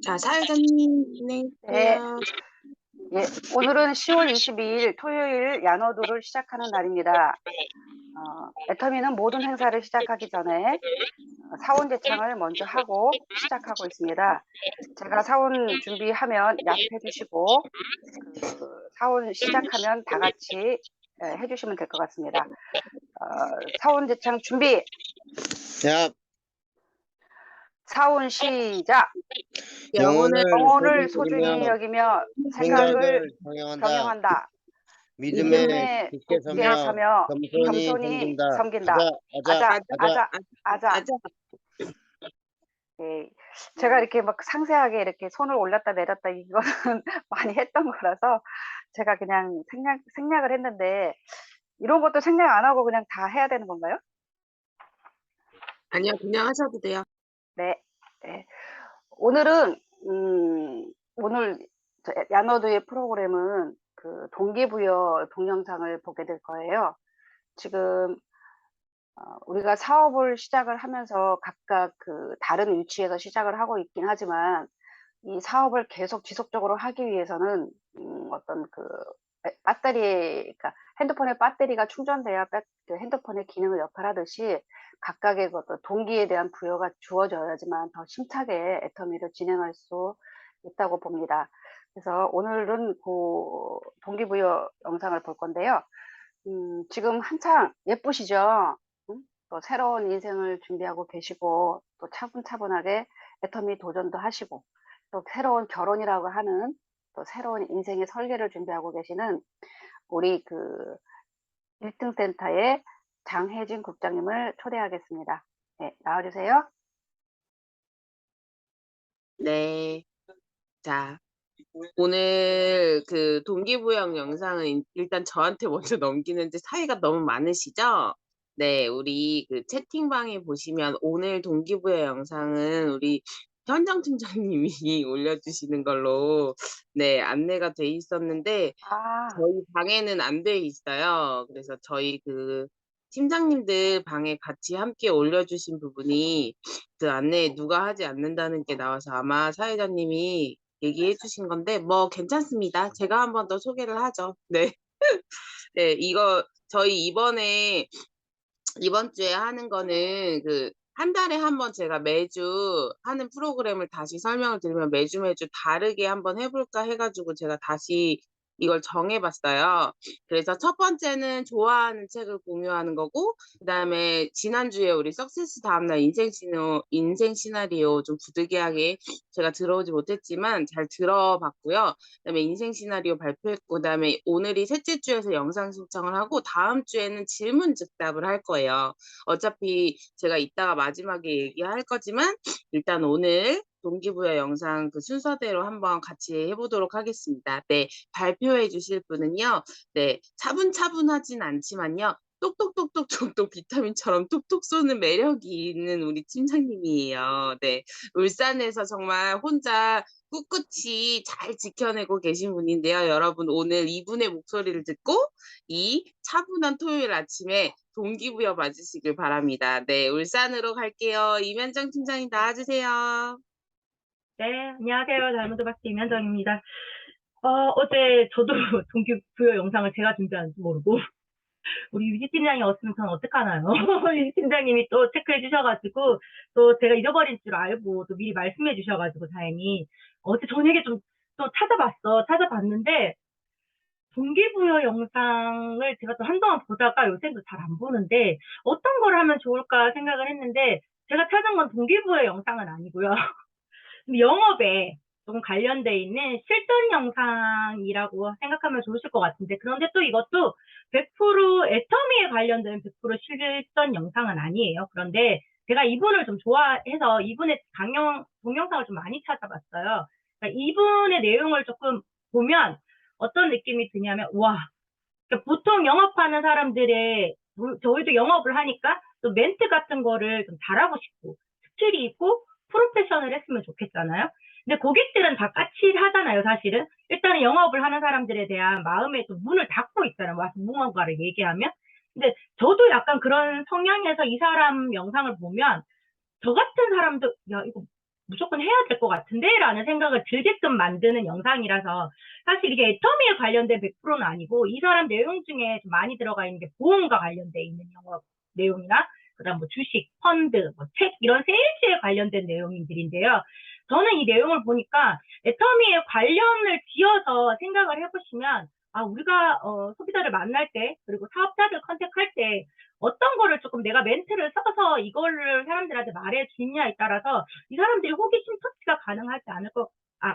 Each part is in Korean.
자, 사회자님 네. 진행해주세요. 예, 오늘은 10월 22일 토요일 야노도를 시작하는 날입니다. 애터미는 모든 행사를 시작하기 전에 사원 제창을 먼저 하고 시작하고 있습니다. 제가 사원 준비하면 약해 주시고 사원 시작하면 다 같이 해주시면 될 것 같습니다. 사원 제창 준비. 야, 사원 시작. 영혼을 소중히 소중히 여기며 생각을 생각을 경영한다. 경영한다. 믿음에 굳게 서며 겸손히 섬긴다. 아자. 아자. 예, 제가 이렇게 막 상세하게 이렇게 손을 올렸다 내렸다 이거는 많이 했던 거라서 제가 그냥 생략을 했는데 이런 것도 생략 안 하고 그냥 다 해야 되는 건가요? 아니요, 그냥 하셔도 돼요. 네. 네. 오늘은 오늘 야너드의 프로그램은 그 동기부여 동영상을 보게 될 거예요. 지금 우리가 사업을 시작을 하면서 각각 그 다른 위치에서 시작을 하고 있긴 하지만 이 사업을 계속 지속적으로 하기 위해서는 어떤 그 배터리, 그러니까 핸드폰의 배터리가 충전돼야 그 핸드폰의 기능을 역할하듯이 각각의 그 어떤 동기에 대한 부여가 주어져야지만 더 심차게 애터미를 진행할 수 있다고 봅니다. 그래서 오늘은 그 동기부여 영상을 볼 건데요. 지금 한창 예쁘시죠? 또 새로운 인생을 준비하고 계시고 또 차분차분하게 애터미 도전도 하시고 또 새로운 결혼이라고 하는 또 새로운 인생의 설계를 준비하고 계시는 우리 그 1등 센터의 장혜진 국장님을 초대하겠습니다. 네, 나와주세요. 네. 자, 오늘 그 동기부여 영상은 일단 저한테 먼저 넘기는데 사이가 너무 많으시죠? 네, 우리 그 채팅방에 보시면 오늘 동기부여 영상은 우리 현정 팀장님이 올려주시는 걸로 네, 안내가 돼 있었는데 저희 방에는 안 돼 있어요. 그래서 저희 그 팀장님들 방에 같이 함께 올려주신 부분이 그 안내에 누가 하지 않는다는 게 나와서 아마 사회자님이 얘기해 주신 건데 뭐 괜찮습니다. 제가 한 번 더 소개를 하죠. 네. 네, 이거 저희 이번 주에 하는 거는 그 한 달에 한 번 제가 매주 하는 프로그램을 다시 설명을 드리면 매주 다르게 한번 해볼까 해가지고 제가 다시 이걸 정해봤어요. 그래서 첫 번째는 좋아하는 책을 공유하는 거고, 그 다음에 지난주에 우리 석세스 다음날 인생 시나리오 좀 부득이하게 제가 들어오지 못했지만 잘 들어봤고요. 그 다음에 인생 시나리오 발표했고, 그 다음에 오늘이 셋째 주에서 영상 신청을 하고, 다음 주에는 질문 즉답을 할 거예요. 어차피 제가 이따가 마지막에 얘기할 거지만, 일단 오늘 동기부여 영상 그 순서대로 한번 같이 해보도록 하겠습니다. 네, 발표해 주실 분은요, 네, 차분차분하진 않지만요, 똑똑똑똑똑똑 비타민처럼 톡톡 쏘는 매력이 있는 우리 팀장님이에요. 네, 울산에서 정말 혼자 꿋꿋이 잘 지켜내고 계신 분인데요. 여러분 오늘 이분의 목소리를 듣고 이 차분한 토요일 아침에 동기부여 맞으시길 바랍니다. 네, 울산으로 갈게요. 이면정 팀장님 나와주세요. 네, 안녕하세요. 다이아몬드박스 이면정입니다. 어제 저도 동기부여 영상을 제가 준비하는지 모르고 우리 유지 팀장이 없으면 저는 어떡하나요? 유지 팀장님이 또 체크해 주셔가지고 또 제가 잊어버린 줄 알고 또 미리 말씀해 주셔가지고 다행히 어제 저녁에 좀 찾아봤는데 동기부여 영상을 제가 또 한동안 보다가 요새도 잘 안 보는데 어떤 걸 하면 좋을까 생각을 했는데 제가 찾은 건 동기부여 영상은 아니고요. 영업에 조금 관련돼 있는 실전 영상이라고 생각하면 좋으실 것 같은데, 그런데 또 이것도 100% 애터미에 관련된 100% 실전 영상은 아니에요. 그런데 제가 이분을 좀 좋아해서 이분의 동영상을 좀 많이 찾아봤어요. 그러니까 이분의 내용을 조금 보면 어떤 느낌이 드냐면, 와, 그러니까 보통 영업하는 사람들의, 저희도 영업을 하니까 또 멘트 같은 거를 좀 잘하고 싶고 스킬이 있고 프로페셔널 했으면 좋겠잖아요. 근데 고객들은 다 까칠하잖아요, 사실은. 일단은 영업을 하는 사람들에 대한 마음에 또 문을 닫고 있잖아요. 와서 무언가를 얘기하면. 근데 저도 약간 그런 성향에서 이 사람 영상을 보면 저 같은 사람도 야 이거 무조건 해야 될 것 같은데 라는 생각을 들게끔 만드는 영상이라서 사실 이게 애터미에 관련된 100%는 아니고 이 사람 내용 중에 좀 많이 들어가 있는 게 보험과 관련돼 있는 영업 내용이나 그다음 뭐 주식, 펀드, 뭐 책 이런 세일즈에 관련된 내용들인데요. 저는 이 내용을 보니까 애터미에 관련을 지어서 생각을 해보시면 아 우리가 소비자를 만날 때 그리고 사업자들 컨택할 때 어떤 거를 조금 내가 멘트를 써서 이거를 사람들한테 말해주냐에 따라서 이 사람들이 호기심 터치가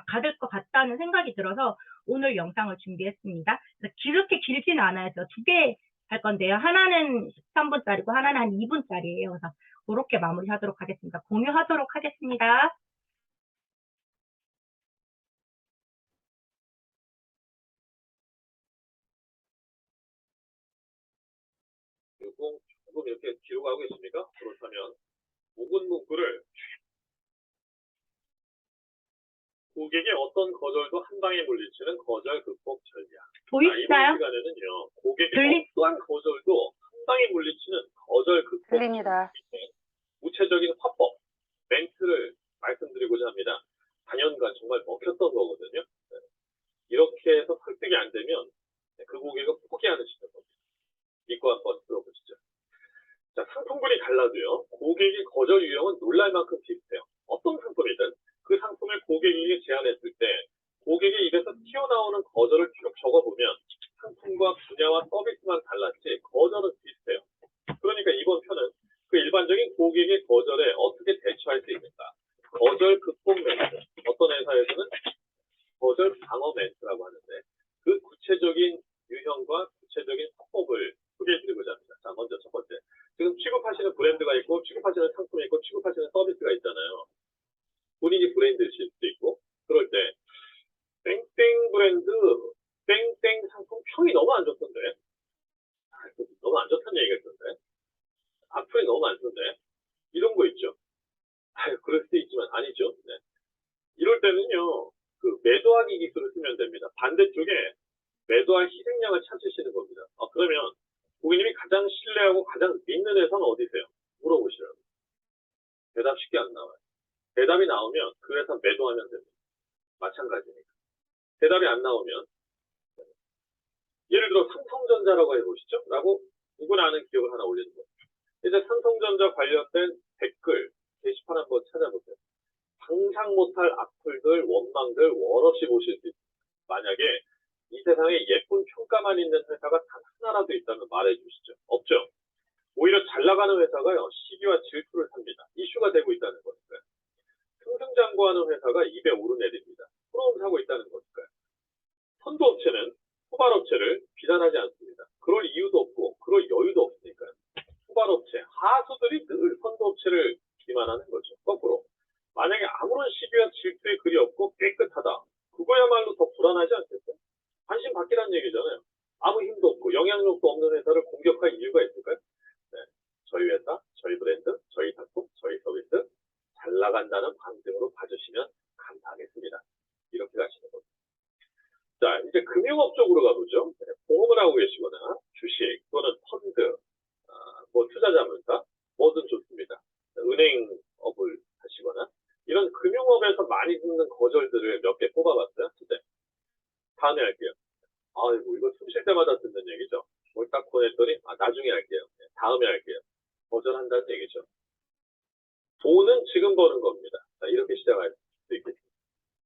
가질 것 같다는 생각이 들어서 오늘 영상을 준비했습니다. 그래서 그렇게 길지는 않아요. 저 2개 할 건데요. 하나는 13분짜리고 하나는 한 2분짜리예요. 그래서 그렇게 마무리하도록 하겠습니다. 공유하도록 하겠습니다. 조금 이렇게 뒤로 가고 있습니까? 그렇다면 묵은 문구를 고객의 어떤 거절도 한 방에 물리치는 거절 극복 전략. 보이시나요? 이번 시간에는요, 고객의 어떠한 거절도 한 방에 물리치는 거절 극복 들립니다. 구체적인 화법, 멘트를 말씀드리고자 합니다. 4년간 정말 먹혔던 거거든요. 네. 이렇게 해서 설득이 안 되면 그 고객은 포기하는 시점 겁니다. 믿고 한번 들어보시죠. 자, 상품군이 달라도요, 고객의 거절 유형은 놀랄 만큼 비슷해요. 어떤 상품이든 그 상품을 고객에게 제안했을 때 고객의 입에서 튀어나오는 거절을 쭉 적어보면 상품과 분야와 서비스만 달랐지 거절은 비슷해요. 그러니까 이번 편은 그 일반적인 고객의 거절에 어떻게 대처할 수 있는가. 거절 극복 멘트, 어떤 회사에서는 거절 방어 멘트라고 하는데 그 구체적인 유형과 구체적인 화법을 소개해드리고자 합니다. 자, 먼저 첫 번째. 지금 취급하시는 브랜드가 있고 취급하시는 상품이 있고 취급하시는 서비스가 있잖아요. 본인이 브랜드실 수도 있고 그럴 때 땡땡 브랜드 땡땡 상품 평이 너무 안 좋던데 너무 안 좋다는 얘기가 있던데 악플이 너무 많던데 이런 거 있죠. 그럴 수도 있지만 아니죠. 네. 이럴 때는요 그 매도하기 기술을 쓰면 됩니다. 반대쪽에 매도할 희생양을 찾으시는 겁니다. 그러면 고객님이 가장 신뢰하고 가장 믿는 회사는 어디세요? 물어보시라고. 대답 쉽게 안 나와요. 대답이 나오면 그 회사 매도하면 됩니다. 마찬가지니까. 대답이 안 나오면 예를 들어 삼성전자라고 해보시죠. 라고 누구나 아는 기업을 하나 올리는 거예요. 이제 삼성전자 관련된 댓글 게시판 한번 찾아보세요. 상상 못할 악플들, 원망들 원없이 보실 수 있습니다. 만약에 이 세상에 예쁜 평가만 있는 회사가 단 하나라도 있다면 말해주시죠. 없죠. 오히려 잘 나가는 회사가요. 시기와 질투를 삽니다. 이슈가 되고 있다는 거니까요. 승승장구하는 회사가 입에 오르내립니다. 부러움 사고 있다는 거니까요. 선도업체는 후발업체를 비난하지 않습니다. 그럴 이유도 없고 그럴 여유도 없으니까요. 후발업체, 하수들이 늘 선도업체를 비난하는 거죠. 거꾸로. 만약에 아무런 시기와 질투의 글이 없고 깨끗하다. 그거야말로 더 불안하지 않겠어요? 관심 받기란 얘기잖아요. 아무 힘도 없고 영향력도 없는 회사를 공격할 이유가 있을까요? 네. 저희 회사, 저희 브랜드, 저희 상품, 저희 서비스 잘 나간다는 방증으로 봐주시면 감사하겠습니다. 이렇게 가시는 겁니다. 자, 이제 금융업 쪽으로 가보죠. 네, 보험을 하고 계시거나 주식 또는 펀드, 뭐 투자자문사 뭐든 좋습니다. 은행업을 하시거나 이런 금융업에서 많이 듣는 거절들을 몇 개 뽑아봤어요. 첫째, 다음에 할게요. 아이고 이거 숨 쉴 때마다 듣는 얘기죠. 뭘 딱 보냈더니 나중에 할게요. 네, 다음에 할게요. 거절한다는 얘기죠. 돈은 지금 버는 겁니다. 자, 이렇게 시작할 수 있겠습니다.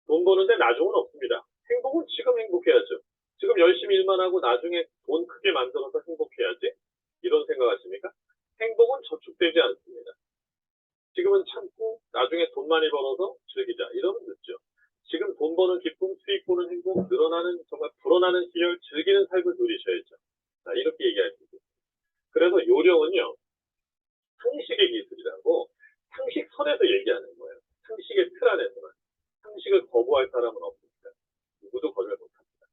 돈 버는데 나중은 없습니다. 행복은 지금 행복해야죠. 지금 열심히 일만 하고 나중에 돈 크게 만들어서 행복해야지. 이런 생각하십니까? 행복은 저축되지 않습니다. 지금은 참고 나중에 돈 많이 벌어서 즐기자. 이러면 늦죠. 지금 돈 버는 기쁨, 수익 보는 행복, 늘어나는 정말 불어나는 시절 즐기는 삶을 누리셔야죠. 자, 이렇게 얘기할 수 있습니다. 그래서 요령은요. 상식의 기술이라고 상식선에서 얘기하는 거예요. 상식의 틀 안에서만. 상식을 거부할 사람은 없습니다. 누구도 거절 못합니다.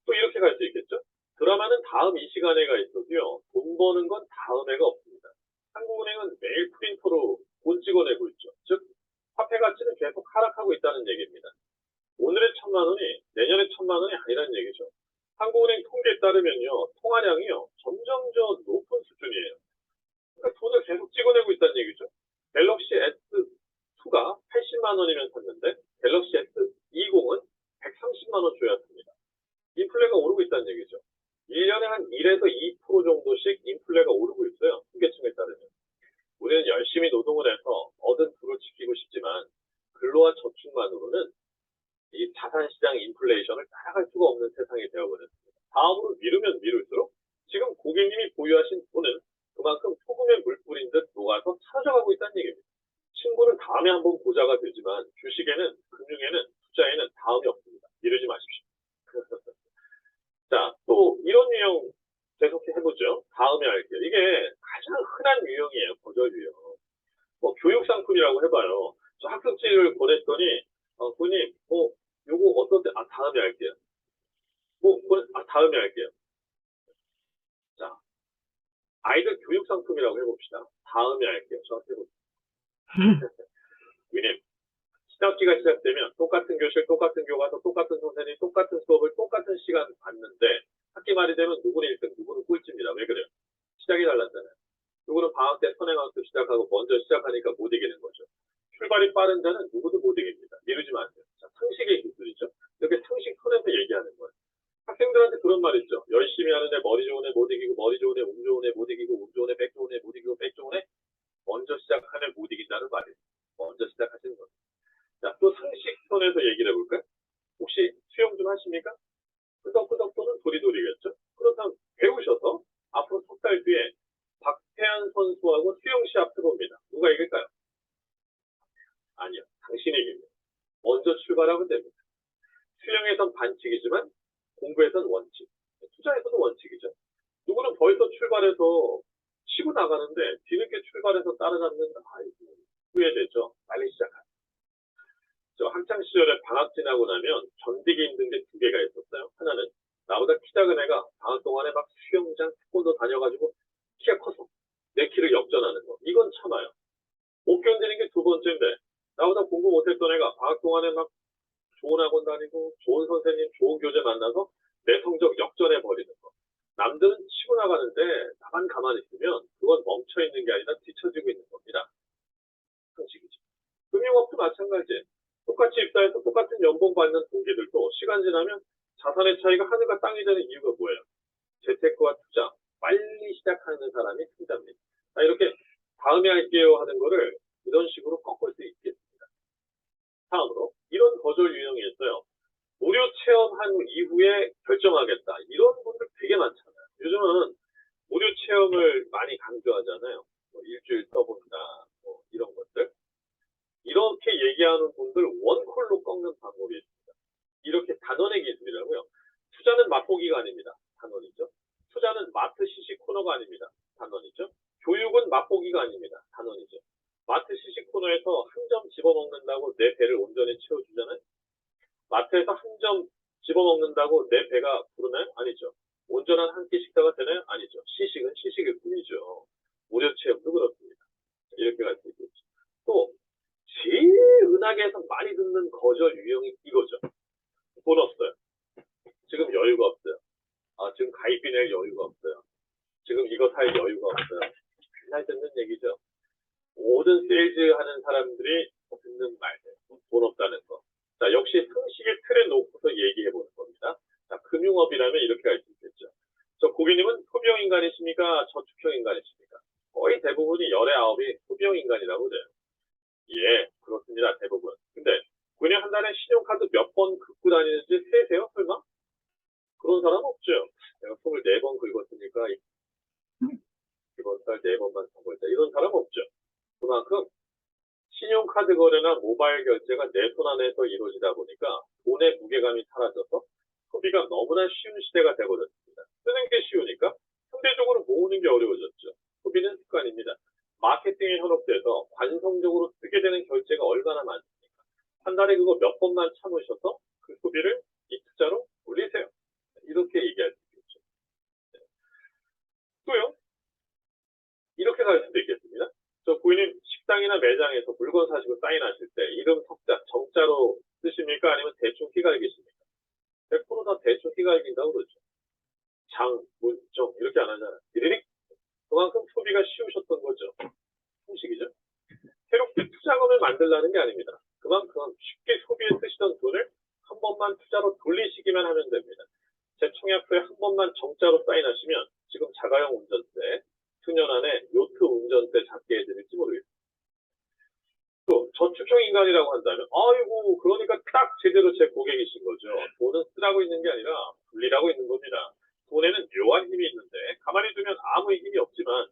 또 이렇게 갈 수 있겠죠? 드라마는 다음 이 시간에가 있어도요. 돈 버는 건 다음 해가 없습니다. 한국은행은 매일 프린터로 돈 찍어내고 있죠. 즉 화폐 가치는 계속 하락하고 있다는 얘기입니다. 오늘의 1,000만 원이 내년에 1,000만 원이 아니라는 얘기죠. 한국은행 통계에 따르면요, 통화량이요, 점점 높은 수준이에요. 그러니까 돈을 계속 찍어내고 있다는 얘기죠. 갤럭시 S2가 80만 원이면 샀는데 갤럭시 S20은 130만 원 줘야 삽니다. 인플레가 오르고 있다는 얘기죠. 1년에 한 1에서 2% 정도씩 인플레가 오르고 있어요. 통계청에 따르면. 우리는 열심히 노동을 해서 얻은 부를 지키고 싶지만 근로와 저축만으로는 이 자산시장 인플레이션을 따라갈 수가 없는 세상이 되어버렸습니다. 다음으로 미루면 미룰수록 지금 고객님이 보유하신 돈은 그만큼 소금에 물 뿌린 듯 녹아서 사라져가고 있다는 얘기입니다. 친구는 다음에 한번 보자가 되지만 주식에는, 금융에는, 투자에는 다음이 없습니다. 미루지 마십시오. 자, 또 이런 유형 계속 해보죠. 다음에 할게요. 이게 가장 흔한 유형이에요. 거절 유형. 뭐 교육상품이라고 해봐요. 저 학습지를 보냈더니 부모님 요거 어떤데? 다음에 할게요. 다음에 할게요. 자, 아이들 교육상품이라고 해봅시다. 다음에 할게요. 저한테 해보세요. 부모님, 시작기가 시작되면 똑같은 교실, 똑같은 교과서, 똑같은 선생님, 똑같은 수업을 똑같은 시간 받는데 학기 말이 되면 누구는 1등, 누구는 꼴찌입니다. 왜 그래요? 시작이 달랐잖아요. 누구는 방학 때 선행학습 시작하고 먼저 시작하니까 못 이기는 거죠. 출발이 빠른 자는 누구도 못 이깁니다. 미루지 마세요. 자, 상식의 기술이죠. 이렇게 상식 선에서 얘기하는 거예요. 학생들한테 그런 말 있죠. 열심히 하는 애 머리 좋은 애 못 이기고, 머리 좋은 애 운 좋은 애 못 이기고, 운 좋은 애 백 좋은 애 못 이기고, 백 좋은 애 먼저 시작하는 애 못 이긴다는 말이에요. 먼저 시작하시는 거예요. 자, 또 상식선에서 얘기를 해볼까요? 혹시 수영 좀 하십니까? 끄덕끄덕 또는 도리도리겠죠? 그렇다면 배우셔서 앞으로 3달 뒤에 박태환 선수하고 수영 시합 해봅니다. 누가 이길까요? 아니요. 당신이 이깁니다. 먼저 출발하면 됩니다. 수영에선 반칙이지만 공부에선 원칙, 투자에서도 원칙이죠. 누구는 벌써 출발해서 치고 나가는데 뒤늦게 출발해서 따라잡는 후회되죠. 빨리 시작하세요. 저 학창 시절에 방학 지나고 나면 견디기 힘든 게 2개가 있었어요. 하나는 나보다 키 작은 애가 방학 동안에 막 수영장, 태권도 다녀가지고 키가 커서 내 키를 역전하는 거. 이건 참아요. 못 견디는 게 2번째인데 나보다 공부 못했던 애가 방학 동안에 막 좋은 학원 다니고 좋은 선생님, 좋은 교재 만나서 내 성적 역전해버리는 거. 남들은 치고 나가는데 나만 가만히 있으면 그건 멈춰있는 게 아니라 뒤처지고 있는 겁니다. 상식이죠. 금융업도 마찬가지예요. 똑같이 입사해서 똑같은 연봉 받는 동기들도 시간 지나면 자산의 차이가 하늘과 땅이 되는 이유가 뭐예요? 재테크와 투자, 빨리 시작하는 사람이 승자입니다. 자, 이렇게 다음에 할게요 하는 거를 이런 식으로 꺾을 수 있겠습니다. 다음으로 이런 거절 유형이 있어요. 무료 체험한 이후에 결정하겠다. 이런 분들 되게 많잖아요. 요즘은 무료 체험을 많이 강조하잖아요. 일주일 써본다, 이런 것들. 이렇게 얘기하는 분들 원콜로 꺾는 방법이 있습니다. 이렇게 단원의 기술이라고요. 투자는 맛보기가 아닙니다. 단원이죠. 투자는 마트 시식 코너가 아닙니다. 단원이죠. 교육은 맛보기가 아닙니다. 단원이죠. 마트 시식 코너에서 한 점 집어먹는다고 내 배를 온전히 채워주잖아요. 마트에서 한 점 집어먹는다고 내 배가 부르나요? 아니죠. 온전한 한 끼 식사가 되나요? 아니죠. 시식은 시식일 뿐이죠. 무료 체험도 그렇습니다. 이렇게 갈 수 있겠죠. 또 제일 은하계에서 많이 듣는 거절 유형이 이거죠. 돈 없어요. 지금 여유가 없어요. 지금 가입비 낼 여유가 없어요. 지금 이거 살 여유가 없어요. 맨날 듣는 얘기죠. 모든 세일즈 하는 사람들이 듣는 말, 돈 없다는 거. 자, 역시 상식의 틀에 놓고서 얘기해 보는 겁니다. 자, 금융업이라면 이렇게 할 수 있겠죠. 저 고객님은 소비형 인간이십니까? 저축형 인간이십니까? 거의 대부분이 열의 9이 소비형 인간이라고 그래요. 예, 그렇습니다. 대부분. 근데 그냥 한 달에 신용카드 몇 번 긁고 다니는지 세세요? 설마? 그런 사람 없죠. 내가 24번 긁었으니까 이번 달 4번만 더 걸자. 이런 사람 없죠. 그만큼 신용카드 거래나 모바일 결제가 내 손 안에서 이루어지다 보니까 돈의 무게감이 사라져서 소비가 너무나 쉬운 시대가 되어버렸습니다. 쓰는 게 쉬우니까 상대적으로 모으는 게 어려워졌죠. 소비는 습관입니다. 마케팅에 현혹돼서 관성적으로 쓰게 되는 결제가 얼마나 많습니까? 한 달에 그거 몇 번만 참으셔서 그 소비를 이 투자로 올리세요. 이렇게 얘기할 수 있겠죠. 네. 또요. 이렇게 갈 수도 있겠습니다. 저 고객님 식당이나 매장에서 물건 사시고 사인하실 때 지금 석자, 정자로 쓰십니까? 아니면 대충 휘갈기십니까? 100%다 대충 휘갈긴다고 그러죠. 장, 문, 정 이렇게 안 하잖아요. 이러니 그만큼 소비가 쉬우셨던 거죠. 형식이죠. 새롭게 투자금을 만들라는 게 아닙니다. 그만큼 쉽게 소비에 쓰시던 돈을 한 번만 투자로 돌리시기만 하면 됩니다. 제 청약서에 한 번만 정자로 사인하시면 지금 자가용 운전대, 수년 안에 요트 운전대 잡게 해드릴지 모르겠습니다. 또 저축형 인간이라고 한다면 아이고 그러니까 딱 제대로 제 고객이신 거죠. 돈은 쓰라고 있는 게 아니라 불리라고 있는 겁니다. 돈에는 묘한 힘이 있는데 가만히 두면 아무 힘이 없지만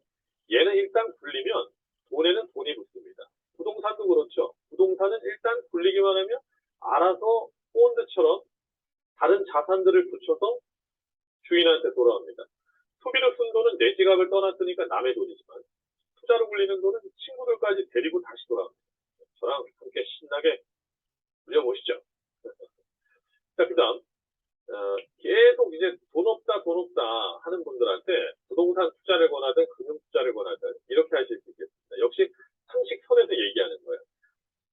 얘는 일단 굴리면 돈에는 돈이 붙습니다. 부동산도 그렇죠. 부동산은 일단 굴리기만 하면 알아서 폰드처럼 다른 자산들을 붙여서 주인한테 돌아옵니다. 소비로 쓴 돈은 내 지갑을 떠났으니까 남의 돈이지만 투자로 굴리는 돈은 친구들까지 데리고 다시 돌아옵니다. 저랑 함께 신나게 굴려보시죠. 자, 그 다음 계속 이제 돈 없다 하는 분들한테 부동산 투자를 권하든 금융 투자를 권하든 이렇게 하실 수 있겠습니다. 역시 상식선에서 얘기하는 거예요.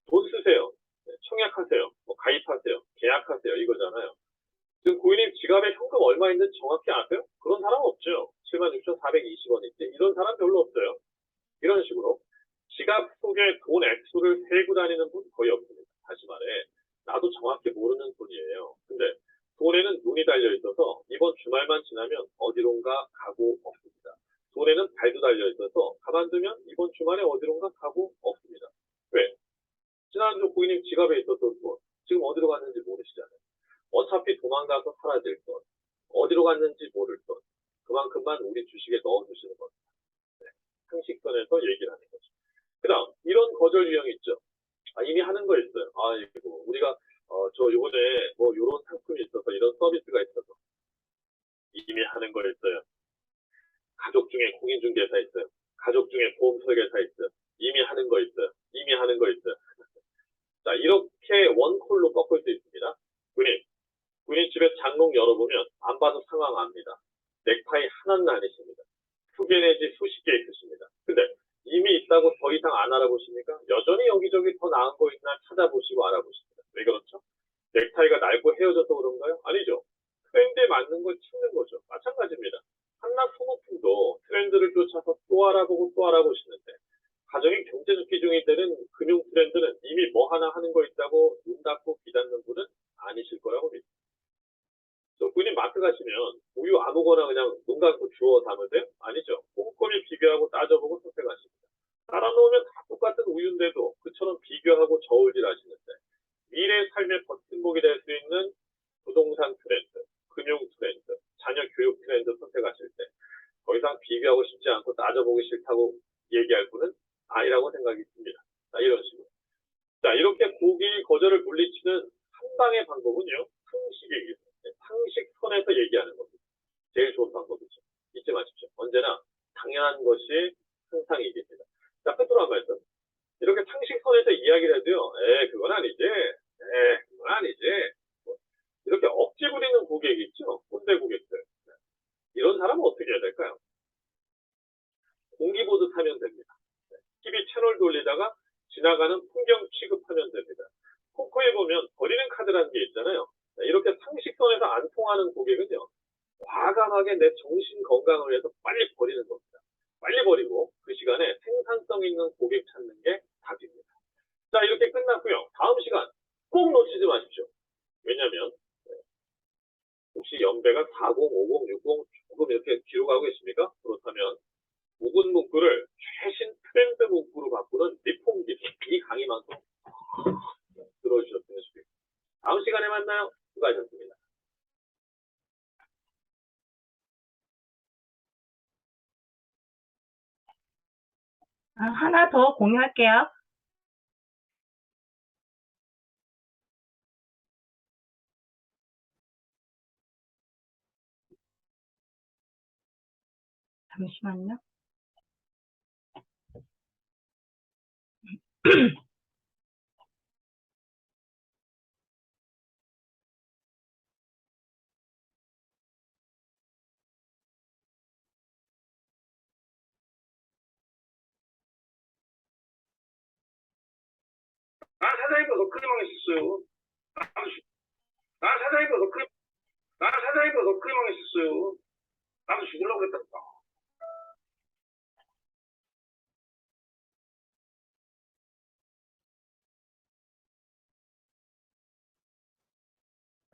돈 쓰세요. 청약하세요. 뭐 가입하세요. 계약하세요. 이거잖아요. 지금 고객님 지갑에 현금 얼마 있는지 정확히 아세요? 그런 사람 없죠. 76,420원인지 이런 사람 별로 없어요. 이런 식으로 지갑 속에 돈 액수를 세고 다니는 분 거의 없습니다. 다시 말해 나도 정확히 모르는 돈이에요. 근데 돈에는 눈이 달려 있어서 이번 주말만 지나면 어디론가 가고 없습니다. 돈에는 발도 달려 있어서 가만두면 이번 주말에 어디론가 가고 없습니다. 왜? 지난주 고객님 지갑에 있었던 돈 지금 어디로 갔는지 모르시잖아요. 어차피 도망가서 사라질 돈, 어디로 갔는지 모를 돈, 그만큼만 우리 주식에 넣어주시는 겁니다. 네. 상식선에서 얘기를 하는 거죠. 그 다음, 이런 거절 유형이 있죠. 이미 하는 거 있어요. 이거 우리가, 저 요번에 뭐 요런 상품이 있어서 이런 서비스가 있어서 이미 하는 거 있어요. 가족 중에 공인중개사 있어요. 가족 중에 보험 설계사 있어요. 이미 하는 거 있어요. 이미 하는 거 있어요. 자, 이렇게 원콜로 꺾을 수 있습니다. 군인 집에 장롱 열어보면 안 봐도 상황 압니다. 넥타이 하나는 아니십니다. 2개 내지 수십 개 있으십니다. 근데 이미 있다고 더 이상 안 알아보십니까? 여전히 여기저기 더 나은 거 있나 찾아보시고 알아보십니다. 왜 그렇죠? 넥타이가 낡고 헤어져서 그런가요? 아니죠. 트렌드에 맞는 걸 찾는 거죠. 마찬가지입니다. 한낱 소모품도 트렌드를 쫓아서 또 알아보고 또 알아보시는데 가정이 경제적 기준이 되는 금융 트렌드는 이미 뭐 하나 하는 거 있다고 눈 닫고 귀 닫는 분은 아니실 거라고 믿습니다. 군인 마트 가시면 우유 아무거나 그냥 눈 감고 주워 담으세요? 아니죠. 꼼꼼히 비교하고 따져보고 선택하십니다. 따라 놓으면 다 똑같은 우유인데도 그처럼 비교하고 저울질 하시는데 미래의 삶의 버팀목이 될 수 있는 부동산 트렌드, 금융 트렌드, 자녀 교육 트렌드 선택하실 때 더 이상 비교하고 싶지 않고 따져보기 싫다고 얘기할 분은 아니라고 생각이 듭니다. 자, 이런 식으로. 자, 이렇게 고객 거절을 물리치는 한 방의 방법은요. 상식이겠습니다. 상식선에서 얘기하는 겁니다. 제일 좋은 방법이죠. 잊지 마십시오. 언제나 당연한 것이 항상 이깁니다. 자, 끝으로 한 말씀. 이렇게 상식선에서 이야기를 해도요. 그건 아니지. 그건 아니지. 이렇게 억지 부리는 고객이 있죠. 꼰대 고객들. 이런 사람은 어떻게 해야 될까요? 공기보드 타면 됩니다. TV 채널 돌리다가 지나가는 풍경 취급하면 됩니다. 포커에 보면 버리는 카드라는 게 있잖아요. 이렇게 상식선에서 안 통하는 고객은요. 과감하게 내 정신 건강을 위해서 빨리 버리는 겁니다. 빨리 버리고 그 시간에 생산성 있는 고객 찾는 게 답입니다. 자, 이렇게 끝났고요. 다음 시간 꼭 놓치지 마십시오. 왜냐하면 혹시 연배가 40, 50, 60 조금 이렇게 뒤로 가고 계십니까? 그렇다면 묵은 문구를 최신 트렌드 문구로 바꾸는 리폼 기술 이 강의만큼 들어주셨으면 좋겠습니다. 다음 시간에 만나요. 수고하셨습니다. 하나 더 공유할게요. 잠시만요. 난 사장님보다 더 크게 망했었어요. 난 사장님보다 더 크게 망했었어요. 나도 죽으려고 그랬다니까.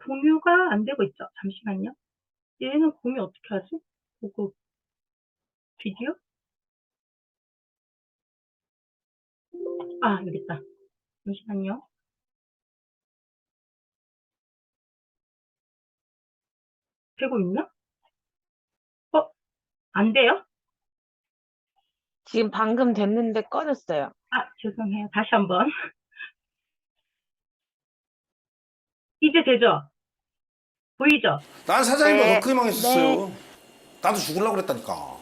공유가 안 되고 있죠. 잠시만요. 얘는 공유 어떻게 하지? 보고 비디오? 아, 여기 있다. 잠시만요. 되고 있나? 안 돼요? 지금 방금 됐는데 꺼졌어요. 아, 죄송해요. 다시 한번. 이제 되죠? 보이죠? 난 사장님보다 네. 더 크게 망했었어요. 나도 죽으려고 그랬다니까.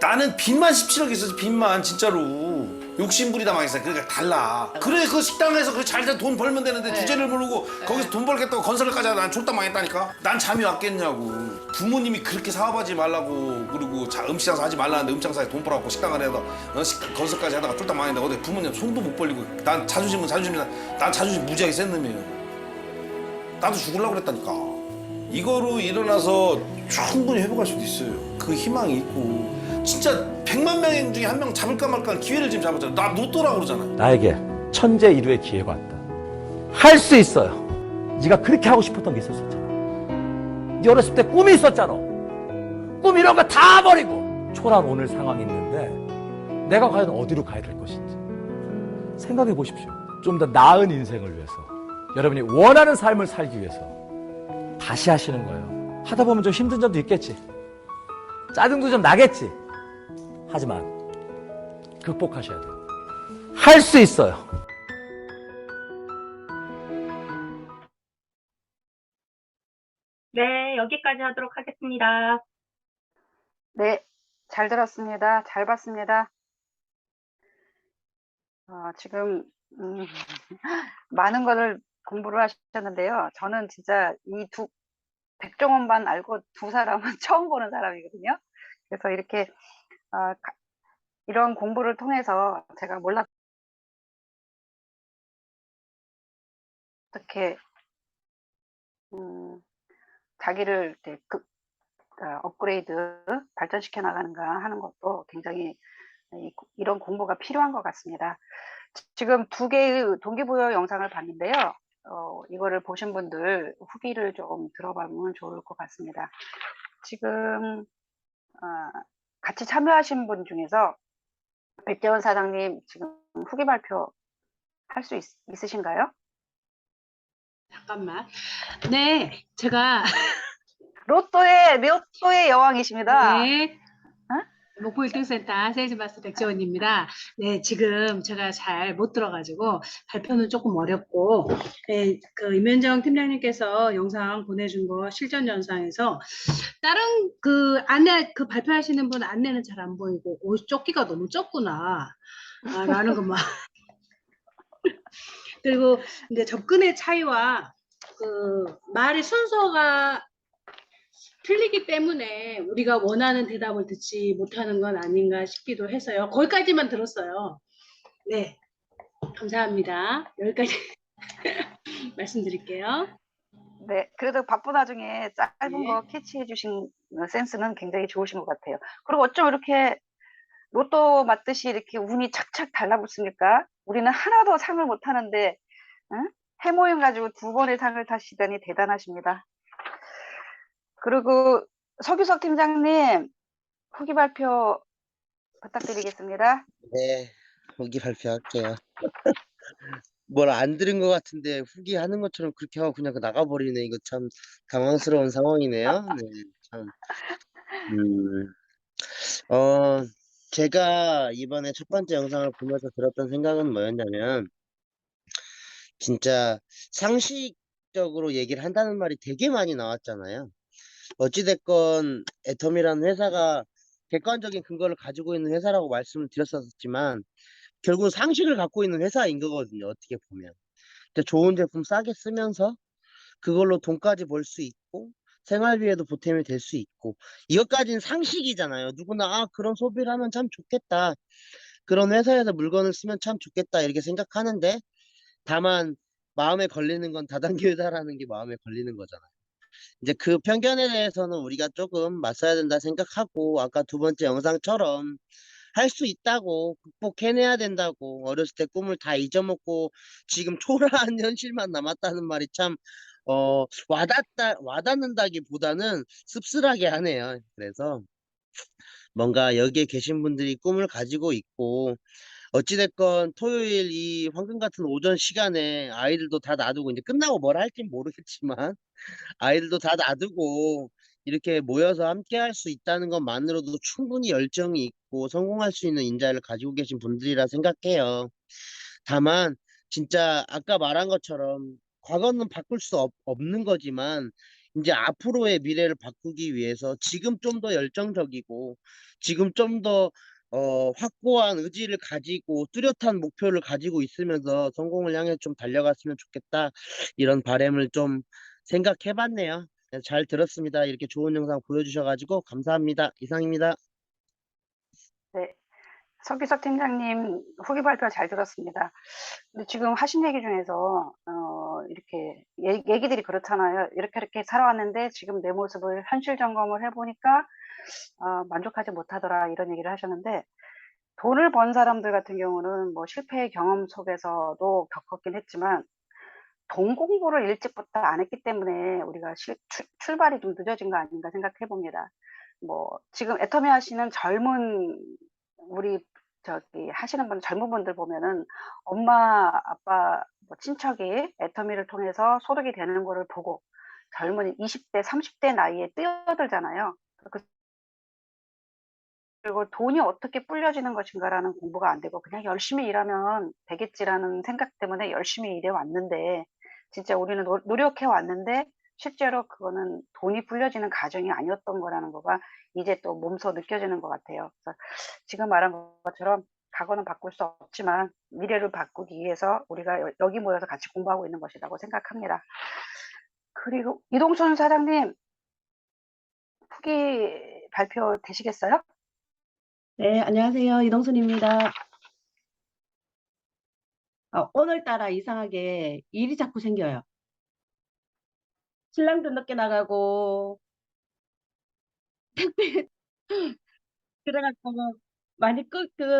나는 빚만 17억 있었지, 빚만 진짜로. 욕심부리다 망했어요. 그러니까 달라. 그래, 그 식당에서 그 잘 돈 벌면 되는데 주제를 모르고 거기서 돈 벌겠다고 건설까지 하다 난 쫄딱 망했다니까. 난 잠이 왔겠냐고. 부모님이 그렇게 사업하지 말라고 그리고 음식 장사 하지 말라는데 음식 장사에 돈 벌어갖고 식당을 해서 건설까지 하다가 쫄딱 망했는데 어디 부모님 손도 못 벌리고 난 자존심은 자존심이다. 난 자존심 무지하게 센 놈이에요. 나도 죽으려고 그랬다니까. 이거로 일어나서 충분히 회복할 수도 있어요. 그 희망이 있고. 진짜 100만 명 중에 한 명 잡을까 말까 하는 기회를 지금 잡았잖아. 나 로또라고 그러잖아. 나에게 천재 일우의 기회가 왔다. 할 수 있어요. 네가 그렇게 하고 싶었던 게 있었잖아. 네 어렸을 때 꿈이 있었잖아. 꿈 이런 거 다 버리고 초라한 오늘 상황이 있는데 내가 과연 어디로 가야 될 것인지 생각해 보십시오. 좀 더 나은 인생을 위해서, 여러분이 원하는 삶을 살기 위해서 다시 하시는 거예요. 하다 보면 좀 힘든 점도 있겠지. 짜증도 좀 나겠지. 하지만 극복하셔야 돼요. 할 수 있어요. 네, 여기까지 하도록 하겠습니다. 네, 잘 들었습니다. 잘 봤습니다. 지금 많은 것을 공부를 하셨는데요. 저는 진짜 백종원만 알고 두 사람은 처음 보는 사람이거든요. 그래서 이렇게 이런 공부를 통해서 제가 어떻게 자기를 이렇게 업그레이드 발전시켜 나가는가 하는 것도 굉장히 이런 공부가 필요한 것 같습니다. 지금 2개의 동기부여 영상을 봤는데요. 이거를 보신 분들 후기를 좀 들어보면 좋을 것 같습니다. 지금 같이 참여하신 분 중에서 백재원 사장님 지금 후기 발표 할 수 있으신가요? 잠깐만. 네, 제가 로또의 여왕이십니다. 네, 목포 1등센터 세일즈마스터 백재원입니다. 네, 지금 제가 잘 못 들어가지고 발표는 조금 어렵고, 네, 그 임현정 팀장님께서 영상 보내준 거 실전 영상에서 다른 그 안내 그 발표하시는 분 안내는 잘 안 보이고 조끼가 너무 적구나 라는 것만. 그리고 이제 접근의 차이와 그 말의 순서가 틀리기 때문에 우리가 원하는 대답을 듣지 못하는 건 아닌가 싶기도 해서요. 거기까지만 들었어요. 네, 감사합니다. 여기까지 말씀드릴게요. 네, 그래도 바쁜 와중에 짧은 네. 거 캐치해 주신 센스는 굉장히 좋으신 것 같아요. 그리고 어쩜 이렇게 로또 맞듯이 이렇게 운이 착착 달라붙습니까? 우리는 하나도 상을 못 하는데 해모임 가지고 2번의 상을 타시다니 대단하십니다. 그리고 서규석 팀장님 후기 발표 부탁드리겠습니다. 네, 후기 발표할게요. 뭘 안 들은 것 같은데 후기 하는 것처럼 그렇게 하고 그냥 나가버리네. 이거 참 당황스러운 상황이네요. 네, 참. 제가 이번에 첫 번째 영상을 보면서 들었던 생각은 뭐였냐면, 진짜 상식적으로 얘기를 한다는 말이 되게 많이 나왔잖아요. 어찌됐건 애텀이라는 회사가 객관적인 근거를 가지고 있는 회사라고 말씀을 드렸었지만 결국은 상식을 갖고 있는 회사인 거거든요. 어떻게 보면. 근데 좋은 제품 싸게 쓰면서 그걸로 돈까지 벌 수 있고 생활비에도 보탬이 될 수 있고, 이것까지는 상식이잖아요. 누구나 그런 소비를 하면 참 좋겠다. 그런 회사에서 물건을 쓰면 참 좋겠다 이렇게 생각하는데, 다만 마음에 걸리는 건 다단계 회사라는 게 마음에 걸리는 거잖아요. 이제 그 편견에 대해서는 우리가 조금 맞서야 된다 생각하고, 아까 두 번째 영상처럼 할 수 있다고, 극복해내야 된다고, 어렸을 때 꿈을 다 잊어먹고 지금 초라한 현실만 남았다는 말이 참 와닿는다기보다는 씁쓸하게 하네요. 그래서 뭔가 여기에 계신 분들이 꿈을 가지고 있고, 어찌됐건 토요일 이 황금 같은 오전 시간에 아이들도 다 놔두고, 이제 끝나고 뭘 할진 모르겠지만 아이들도 다 놔두고 이렇게 모여서 함께 할 수 있다는 것만으로도 충분히 열정이 있고 성공할 수 있는 인자를 가지고 계신 분들이라 생각해요. 다만 진짜 아까 말한 것처럼 과거는 바꿀 수 없는 거지만, 이제 앞으로의 미래를 바꾸기 위해서 지금 좀 더 열정적이고, 지금 좀 더 확고한 의지를 가지고 뚜렷한 목표를 가지고 있으면서 성공을 향해 좀 달려갔으면 좋겠다, 이런 바람을 좀 생각해 봤네요. 잘 들었습니다. 이렇게 좋은 영상 보여주셔가지고 감사합니다. 이상입니다. 네. 서기석 팀장님 후기 발표 잘 들었습니다. 근데 지금 하신 얘기 중에서 이렇게 얘기들이 그렇잖아요. 이렇게 살아왔는데 지금 내 모습을 현실 점검을 해보니까 만족하지 못하더라, 이런 얘기를 하셨는데, 돈을 번 사람들 같은 경우는 뭐 실패의 경험 속에서도 겪었긴 했지만 돈 공부를 일찍부터 안 했기 때문에 우리가 출발이 좀 늦어진 거 아닌가 생각해 봅니다. 뭐 지금 애터미 하시는 젊은 우리 저기 하시는 분, 젊은 분들 보면은 엄마 아빠 뭐 친척이 애터미를 통해서 소득이 되는 거를 보고 젊은 20대 30대 나이에 뛰어들잖아요. 그리고 돈이 어떻게 불려지는 것인가라는 공부가 안 되고 그냥 열심히 일하면 되겠지라는 생각 때문에 열심히 일해 왔는데, 진짜 우리는 노력해 왔는데 실제로 그거는 돈이 불려지는 과정이 아니었던 거라는 거가 이제 또 몸소 느껴지는 것 같아요. 그래서 지금 말한 것처럼 과거는 바꿀 수 없지만 미래를 바꾸기 위해서 우리가 여기 모여서 같이 공부하고 있는 것이라고 생각합니다. 그리고 이동순 사장님 후기 발표 되시겠어요? 네, 안녕하세요. 이동순입니다. 오늘따라 이상하게 일이 자꾸 생겨요. 신랑도 늦게 나가고, 택배, 그래갖고,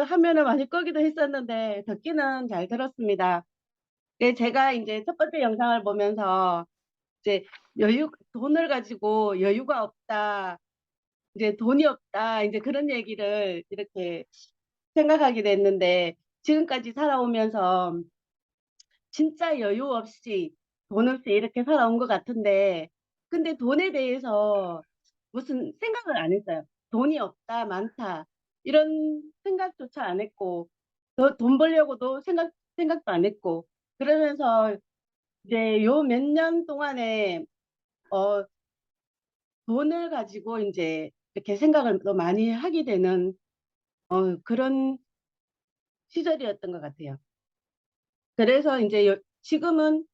화면을 많이 끄기도 했었는데, 듣기는 잘 들었습니다. 네, 제가 이제 첫 번째 영상을 보면서, 이제 돈을 가지고 여유가 없다, 이제 돈이 없다, 이제 그런 얘기를 이렇게 생각하게 됐는데, 지금까지 살아오면서, 진짜 여유 없이 돈 없이 이렇게 살아온 것 같은데, 근데 돈에 대해서 무슨 생각을 안 했어요. 돈이 없다, 많다, 이런 생각조차 안 했고, 더 돈 벌려고도 생각도 안 했고, 그러면서 이제 요 몇 년 동안에 어 돈을 가지고 이제 이렇게 생각을 더 많이 하게 되는 그런 시절이었던 것 같아요. 그래서 이제 지금은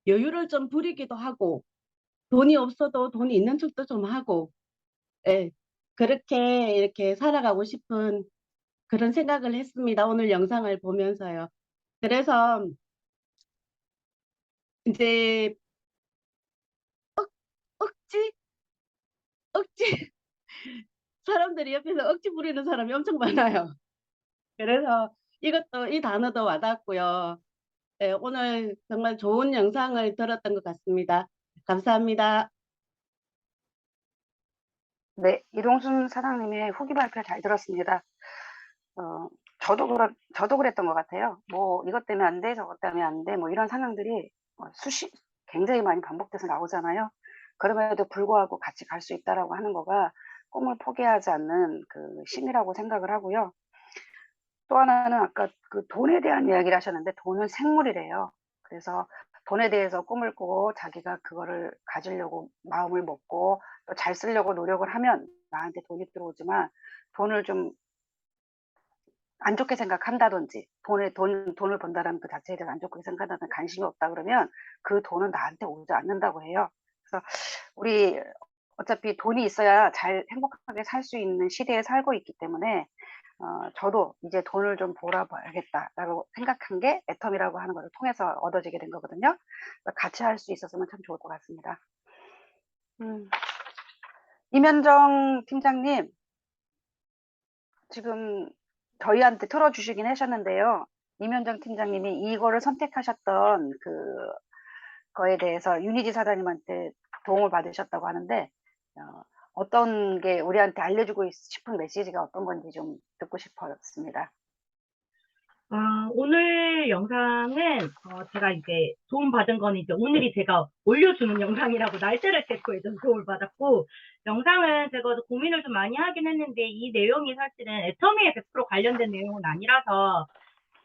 여유를 좀 부리기도 하고, 돈이 없어도 돈이 있는 척도 좀 하고, 예, 그렇게 이렇게 살아가고 싶은 그런 생각을 했습니다. 오늘 영상을 보면서요. 그래서 이제 억지, 억지, 사람들이 옆에서 억지 부리는 사람이 엄청 많아요. 그래서 이 단어도 와닿고요. 예, 오늘 정말 좋은 영상을 들었던 것 같습니다. 감사합니다. 네, 이동순 사장님의 후기 발표 잘 들었습니다. 저도 그랬던 것 같아요. 뭐, 이것 때문에 안 돼, 저것 때문에 안 돼, 뭐, 이런 상황들이 굉장히 많이 반복돼서 나오잖아요. 그럼에도 불구하고 같이 갈 수 있다라고 하는 거가 꿈을 포기하지 않는 그 힘이라고 생각을 하고요. 또 하나는 아까 그 돈에 대한 이야기를 하셨는데, 돈은 생물이래요. 그래서 돈에 대해서 꿈을 꾸고 자기가 그거를 가지려고 마음을 먹고 또 잘 쓰려고 노력을 하면 나한테 돈이 들어오지만, 돈을 좀 안 좋게 생각한다든지 돈을 번다라는 그 자체에 대해서 안 좋게 생각한다는 관심이 없다 그러면 그 돈은 나한테 오지 않는다고 해요. 그래서 우리 어차피 돈이 있어야 잘 행복하게 살 수 있는 시대에 살고 있기 때문에 저도 이제 돈을 좀 벌어봐야겠다라고 생각한 게 애텀이라고 하는 것을 통해서 얻어지게 된 거거든요. 그러니까 같이 할 수 있었으면 참 좋을 것 같습니다. 이면정 팀장님, 지금 저희한테 틀어주시긴 하셨는데요. 이면정 팀장님이 이거를 선택하셨던 거에 대해서 윤희지 사장님한테 도움을 받으셨다고 하는데, 어떤 게 우리한테 알려주고 싶은 메시지가 어떤 건지 좀 듣고 싶었습니다. 오늘 영상은 제가 이제 도움받은 건 이제 오늘이 제가 올려주는 영상이라고 날짜를 체크해서 도움을 받았고, 영상은 제가 고민을 좀 많이 하긴 했는데 이 내용이 사실은 애터미에 100% 관련된 내용은 아니라서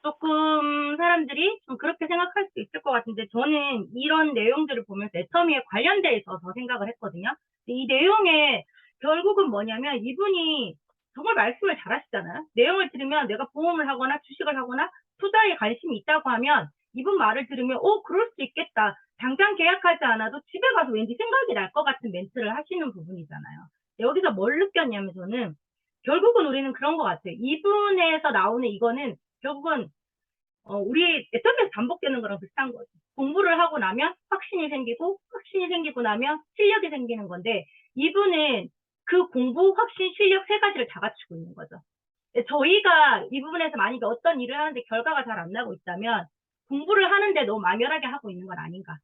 조금 사람들이 좀 그렇게 생각할 수 있을 것 같은데, 저는 이런 내용들을 보면서 애터미에 관련돼 있어서 생각을 했거든요. 이 내용에 결국은 뭐냐면 이분이 정말 말씀을 잘하시잖아요. 내용을 들으면 내가 보험을 하거나 주식을 하거나 투자에 관심이 있다고 하면 이분 말을 들으면 그럴 수 있겠다. 당장 계약하지 않아도 집에 가서 왠지 생각이 날 것 같은 멘트를 하시는 부분이잖아요. 여기서 뭘 느꼈냐면 저는 결국은 우리는 그런 것 같아요. 이분에서 나오는 이거는 결국은 우리 애터미에서 반복되는 거랑 비슷한 거죠. 공부를 하고 나면 확신이 생기고 나면 실력이 생기는 건데, 이분은 그 공부, 확신, 실력 세 가지를 다 갖추고 있는 거죠. 저희가 이 부분에서 만약에 어떤 일을 하는데 결과가 잘 안 나고 있다면 공부를 하는데 너무 막연하게 하고 있는 건 아닌가.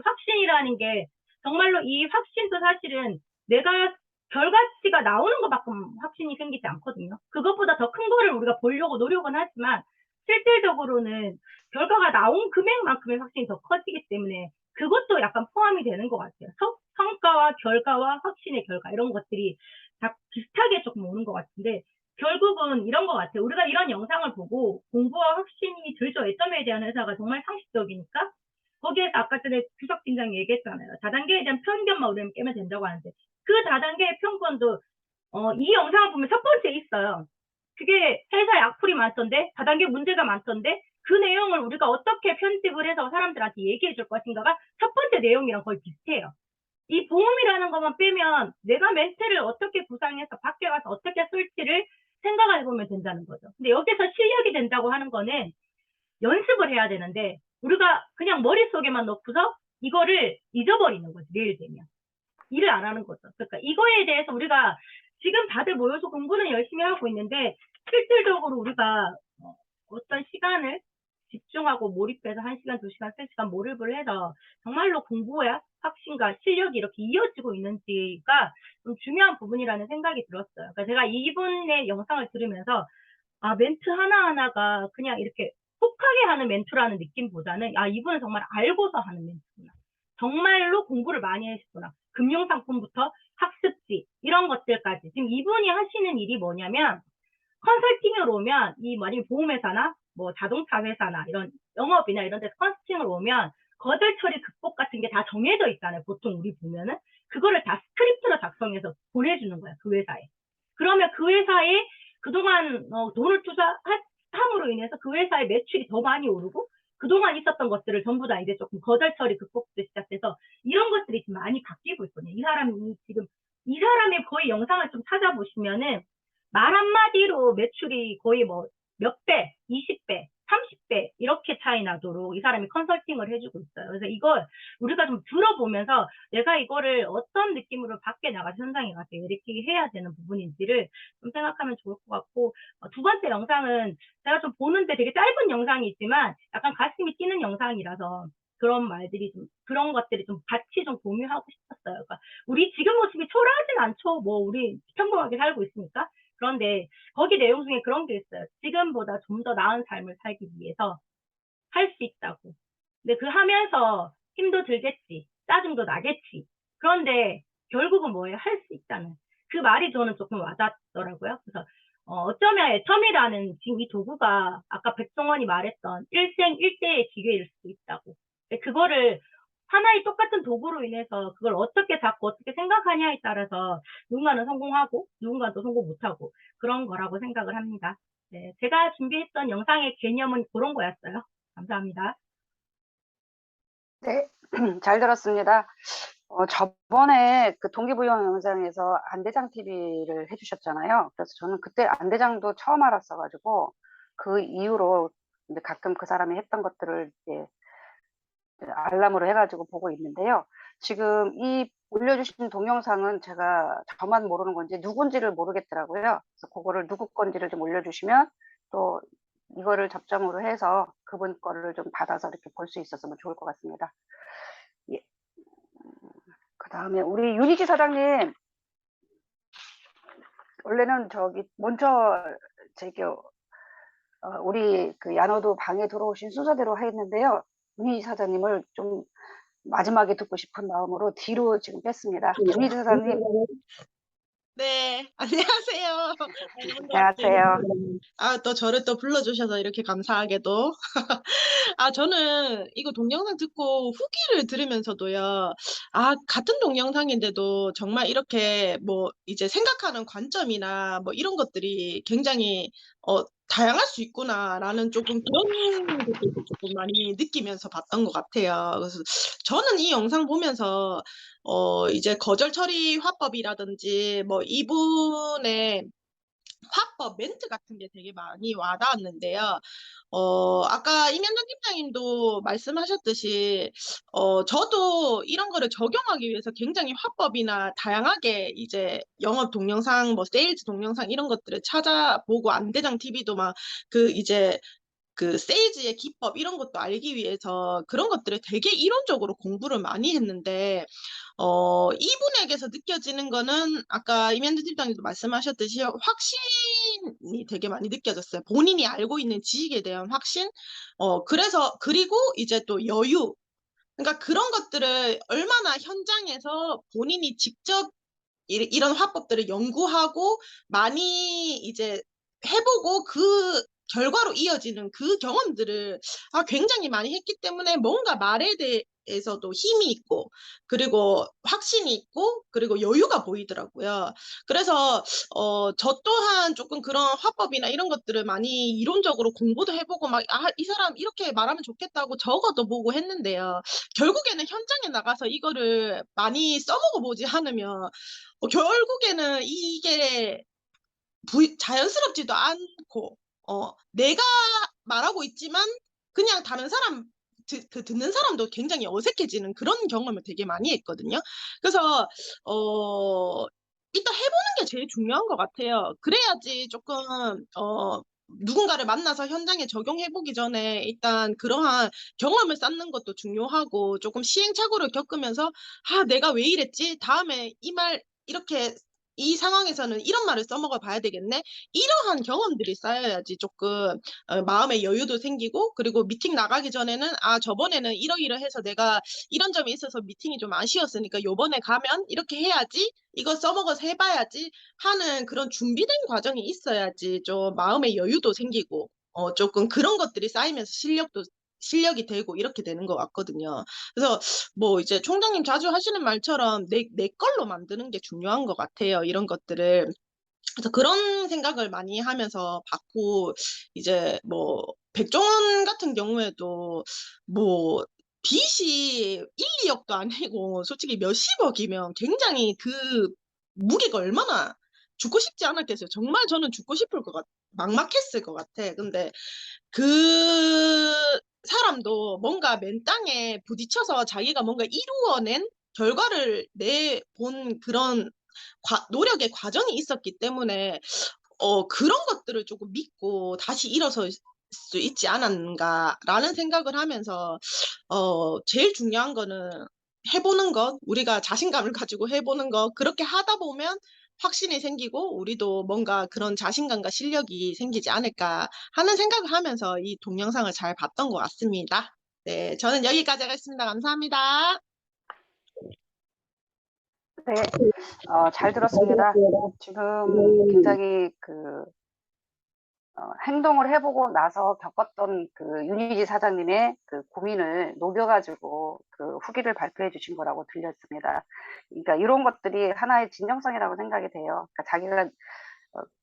확신이라는 게 정말로 이 확신도 사실은 내가 결과치가 나오는 것만큼 확신이 생기지 않거든요. 그것보다 더 큰 거를 우리가 보려고 노력은 하지만 실질적으로는 결과가 나온 금액만큼의 확신이 더 커지기 때문에 그것도 약간 포함이 되는 것 같아요. 성과와 결과와 확신의 결과, 이런 것들이 다 비슷하게 조금 오는 것 같은데, 결국은 이런 것 같아요. 우리가 이런 영상을 보고 공부와 확신이 들죠. 애터미에 대한 회사가 정말 상식적이니까. 거기에서 아까 전에 규석 팀장이 얘기했잖아요. 다단계에 대한 편견만 우리는 깨면 된다고 하는데, 그 다단계의 편견도 이 영상을 보면 첫 번째에 있어요. 그게 회사에 악플이 많던데, 다단계 문제가 많던데, 그 내용을 우리가 어떻게 편집을 해서 사람들한테 얘기해 줄 것인가가 첫 번째 내용이랑 거의 비슷해요. 이 보험이라는 것만 빼면 내가 멘트를 어떻게 구상해서 밖에 가서 어떻게 쓸지를 생각해 보면 된다는 거죠. 근데 여기서 실력이 된다고 하는 거는 연습을 해야 되는데, 우리가 그냥 머릿속에만 넣고서 이거를 잊어버리는 거지, 내일 되면. 일을 안 하는 거죠. 그러니까 이거에 대해서 우리가 지금 다들 모여서 공부는 열심히 하고 있는데, 실질적으로 우리가 어떤 시간을 집중하고 몰입해서 1시간, 2시간, 3시간 몰입을 해서 정말로 공부와 확신과 실력이 이렇게 이어지고 있는지가 좀 중요한 부분이라는 생각이 들었어요. 그러니까 제가 이분의 영상을 들으면서 멘트 하나하나가 그냥 이렇게 혹하게 하는 멘트라는 느낌보다는 이분은 정말 알고서 하는 멘트구나. 정말로 공부를 많이 하셨구나. 금융상품부터 학습지 이런 것들까지. 지금 이분이 하시는 일이 뭐냐면, 컨설팅을 오면 만약에 보험회사나 뭐 자동차 회사나 이런 영업이나 이런 데서 컨설팅을 오면 거절 처리 극복 같은 게 다 정해져 있잖아요. 보통 우리 보면은 그거를 다 스크립트로 작성해서 보내주는 거야, 그 회사에. 그러면 그 회사에 그동안 돈을 투자함으로 인해서 그 회사의 매출이 더 많이 오르고, 그동안 있었던 것들을 전부 다 이제 조금 거절 처리 극복부터 시작해서 이런 것들이 지금 많이 바뀌고 있거든요. 이 사람의 거의 영상을 좀 찾아보시면은 말 한마디로 매출이 거의 몇 배, 20배, 30배 이렇게 차이 나도록 이 사람이 컨설팅을 해주고 있어요. 그래서 이걸 우리가 좀 들어보면서 내가 이거를 어떤 느낌으로 밖에 나가서 현장에 가서 이렇게 해야 되는 부분인지를 좀 생각하면 좋을 것 같고, 두 번째 영상은 제가 좀 보는데 되게 짧은 영상이 있지만 약간 가슴이 뛰는 영상이라서 그런 것들이 좀 같이 좀 공유하고 싶었어요. 그러니까 우리 지금 모습이 초라하진 않죠. 우리 평범하게 살고 있으니까. 그런데 거기 내용 중에 그런 게 있어요. 지금보다 좀 더 나은 삶을 살기 위해서 할 수 있다고. 근데 그 하면서 힘도 들겠지, 짜증도 나겠지. 그런데 결국은 뭐예요? 할 수 있다는. 그 말이 저는 조금 와닿더라고요. 그래서 어쩌면 애터미라는 지금 이 도구가 아까 백종원이 말했던 일생일대의 기회일 수도 있다고. 근데 그거를 하나의 똑같은 도구로 인해서 그걸 어떻게 잡고 어떻게 생각하냐에 따라서 누군가는 성공하고 누군가는 또 성공 못하고 그런 거라고 생각을 합니다. 네, 제가 준비했던 영상의 개념은 그런 거였어요. 감사합니다. 네, 잘 들었습니다. 저번에 그 동기부여 영상에서 안대장 TV를 해주셨잖아요. 그래서 저는 그때 안대장도 처음 알았어가지고 그 이후로 근데 가끔 그 사람이 했던 것들을 이제 알람으로 해가지고 보고 있는데요. 지금 이 올려주신 동영상은 제가 저만 모르는 건지 누군지를 모르겠더라고요. 그래서 그거를 누구 건지를 좀 올려주시면 또 이거를 접점으로 해서 그분 거를 좀 받아서 이렇게 볼 수 있었으면 좋을 것 같습니다. 예. 그 다음에 우리 윤희지 사장님, 원래는 저기 먼저 저기 우리 그 야노도 방에 들어오신 순서대로 하겠는데요. 윤희지 사장님을 좀 마지막에 듣고 싶은 마음으로 뒤로 지금 뺐습니다. 윤희지 사장님, 네, 안녕하세요. 안녕하세요. 또 저를 또 불러주셔서 이렇게 감사하게도. 저는 이거 동영상 듣고 후기를 들으면서도요, 같은 동영상인데도 정말 이렇게 뭐 이제 생각하는 관점이나 뭐 이런 것들이 굉장히, 다양할 수 있구나라는 조금 그런 것들도 조금 많이 느끼면서 봤던 것 같아요. 그래서 저는 이 영상 보면서, 이제 거절 처리 화법이라든지 뭐 이분의 화법, 멘트 같은 게 되게 많이 와닿았는데요. 아까 임현정 팀장님도 말씀하셨듯이, 저도 이런 거를 적용하기 위해서 굉장히 화법이나 다양하게 이제 영업 동영상, 뭐 세일즈 동영상 이런 것들을 찾아보고 안대장 TV도 막 이제 그 세일즈의 기법 이런 것도 알기 위해서 그런 것들을 되게 이론적으로 공부를 많이 했는데, 이분에게서 느껴지는 거는 아까 임현주 팀장님도 말씀하셨듯이 확신이 되게 많이 느껴졌어요. 본인이 알고 있는 지식에 대한 확신. 그리고 이제 또 여유. 그러니까 그런 것들을 얼마나 현장에서 본인이 직접 이런 화법들을 연구하고 많이 이제 해보고 그 결과로 이어지는 그 경험들을 굉장히 많이 했기 때문에 뭔가 말에 대해서도 힘이 있고 그리고 확신이 있고 그리고 여유가 보이더라고요. 그래서 저 또한 조금 그런 화법이나 이런 것들을 많이 이론적으로 공부도 해보고 막 이 사람 이렇게 말하면 좋겠다고 적어도 보고 했는데요. 결국에는 현장에 나가서 이거를 많이 써먹어 보지 않으면 결국에는 이게 자연스럽지도 않고, 내가 말하고 있지만 그냥 다른 사람, 듣는 사람도 굉장히 어색해지는 그런 경험을 되게 많이 했거든요. 그래서, 일단 해보는 게 제일 중요한 것 같아요. 그래야지 조금, 누군가를 만나서 현장에 적용해보기 전에 일단 그러한 경험을 쌓는 것도 중요하고 조금 시행착오를 겪으면서 내가 왜 이랬지? 다음에 이렇게 이 상황에서는 이런 말을 써먹어 봐야 되겠네. 이러한 경험들이 쌓여야지 조금 마음의 여유도 생기고 그리고 미팅 나가기 전에는 저번에는 이러이러해서 내가 이런 점이 있어서 미팅이 좀 아쉬웠으니까 요번에 가면 이렇게 해야지. 이거 써먹어서 해봐야지 하는 그런 준비된 과정이 있어야지 좀 마음의 여유도 생기고 조금 그런 것들이 쌓이면서 실력이 되고 이렇게 되는 것 같거든요. 그래서 뭐 이제 총장님 자주 하시는 말처럼 내 걸로 만드는 게 중요한 것 같아요. 이런 것들을. 그래서 그런 생각을 많이 하면서 봤고, 이제 뭐, 백종원 같은 경우에도 뭐, 빚이 1, 2억도 아니고, 솔직히 몇십억이면 굉장히 그 무게가 얼마나 죽고 싶지 않았겠어요. 정말 저는 죽고 싶을 것 막막했을 것 같아. 근데 그 사람도 뭔가 맨 땅에 부딪혀서 자기가 뭔가 이루어낸 결과를 내본 그런 노력의 과정이 있었기 때문에 그런 것들을 조금 믿고 다시 일어설 수 있지 않았는가라는 생각을 하면서 제일 중요한 거는 해보는 것, 우리가 자신감을 가지고 해보는 것, 그렇게 하다 보면 확신이 생기고 우리도 뭔가 그런 자신감과 실력이 생기지 않을까 하는 생각을 하면서 이 동영상을 잘 봤던 것 같습니다. 네, 저는 여기까지 하겠습니다. 감사합니다. 네, 잘 들었습니다. 지금 굉장히 행동을 해보고 나서 겪었던 그 윤희지 사장님의 그 고민을 녹여가지고 그 후기를 발표해 주신 거라고 들렸습니다. 그러니까 이런 것들이 하나의 진정성이라고 생각이 돼요. 그러니까 자기가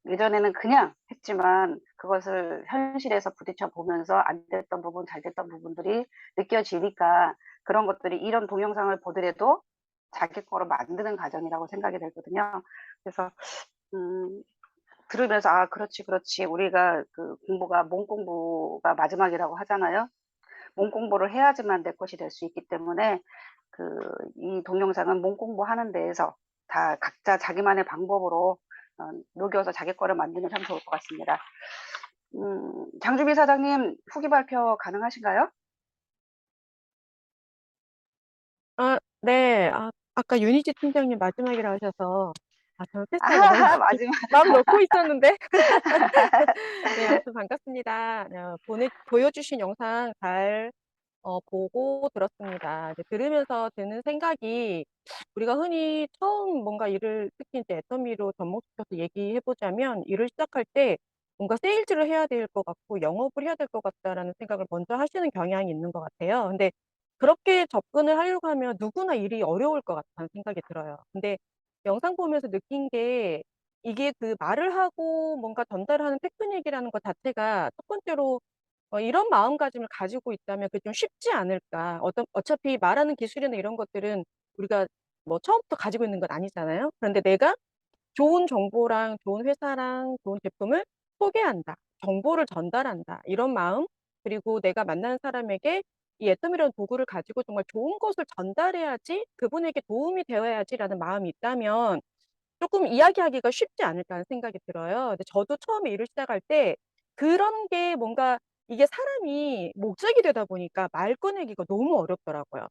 예전에는 그냥 했지만 그것을 현실에서 부딪혀 보면서 안 됐던 부분, 잘 됐던 부분들이 느껴지니까 그런 것들이 이런 동영상을 보더라도 자기 거로 만드는 과정이라고 생각이 들거든요. 그래서 들으면서 '아 그렇지, 그렇지. 우리가 그 공부가 몸 공부가 마지막이라고 하잖아요. 몸 공부를 해야지만 내 것이 될 수 있기 때문에 이 동영상은 몸 공부하는 데에서 다 각자 자기만의 방법으로 녹여서 자기 거를 만들면 참 좋을 것 같습니다. 장주미 사장님 후기 발표 가능하신가요? 네. 아까 윤희지 팀장님 마지막이라 하셔서 저는 아 패스하고 마지막. 마음 놓고 있었는데. 네, 아무튼 반갑습니다. 보여주신 영상 잘 보고 들었습니다. 이제 들으면서 드는 생각이 우리가 흔히 처음 뭔가 일을 특히 이제 애터미로 접목시켜서 얘기해 보자면 일을 시작할 때 뭔가 세일즈를 해야 될 것 같고 영업을 해야 될 것 같다라는 생각을 먼저 하시는 경향이 있는 것 같아요. 근데 그렇게 접근을 하려고 하면 누구나 일이 어려울 것 같다는 생각이 들어요. 근데 영상 보면서 느낀 게 이게 그 말을 하고 뭔가 전달하는 테크닉이라는 것 자체가 첫 번째로 이런 마음가짐을 가지고 있다면 그게 좀 쉽지 않을까. 어차피 말하는 기술이나 이런 것들은 우리가 뭐 처음부터 가지고 있는 건 아니잖아요. 그런데 내가 좋은 정보랑 좋은 회사랑 좋은 제품을 소개한다. 정보를 전달한다. 이런 마음, 그리고 내가 만나는 사람에게 이 애터미라는 도구를 가지고 정말 좋은 것을 전달해야지, 그분에게 도움이 되어야지라는 마음이 있다면 조금 이야기하기가 쉽지 않을까 하는 생각이 들어요. 근데 저도 처음에 일을 시작할 때 그런 게 뭔가 이게 사람이 목적이 되다 보니까 말 꺼내기가 너무 어렵더라고요.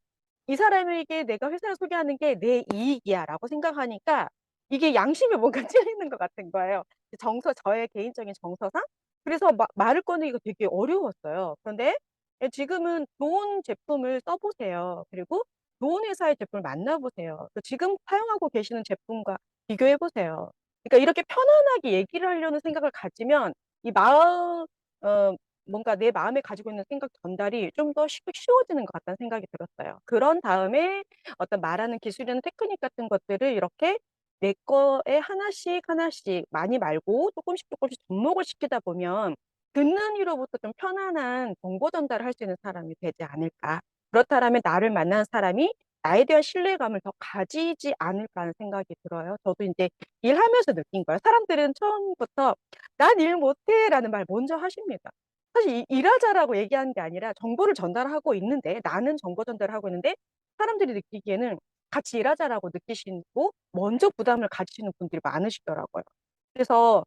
이 사람에게 내가 회사를 소개하는 게 내 이익이야라고 생각하니까 이게 양심에 뭔가 찔리는 것 같은 거예요. 저의 개인적인 정서상. 그래서 말을 꺼내기가 되게 어려웠어요. 그런데 지금은 좋은 제품을 써보세요. 그리고 좋은 회사의 제품을 만나보세요. 지금 사용하고 계시는 제품과 비교해 보세요. 그러니까 이렇게 편안하게 얘기를 하려는 생각을 가지면 이 뭔가 내 마음에 가지고 있는 생각 전달이 좀 더 쉬워지는 것 같다는 생각이 들었어요. 그런 다음에 어떤 말하는 기술이나 테크닉 같은 것들을 이렇게 내 거에 하나씩 하나씩 많이 말고 조금씩 조금씩 접목을 시키다 보면 듣는 이로부터 좀 편안한 정보 전달을 할 수 있는 사람이 되지 않을까. 그렇다면 나를 만나는 사람이 나에 대한 신뢰감을 더 가지지 않을까 하는 생각이 들어요. 저도 이제 일하면서 느낀 거예요. 사람들은 처음부터 "난 일 못해."라는 말 먼저 하십니다. 사실 일하자라고 얘기하는 게 아니라 정보를 전달하고 있는데, 나는 정보 전달을 하고 있는데 사람들이 느끼기에는 같이 일하자라고 느끼시고 먼저 부담을 가지시는 분들이 많으시더라고요.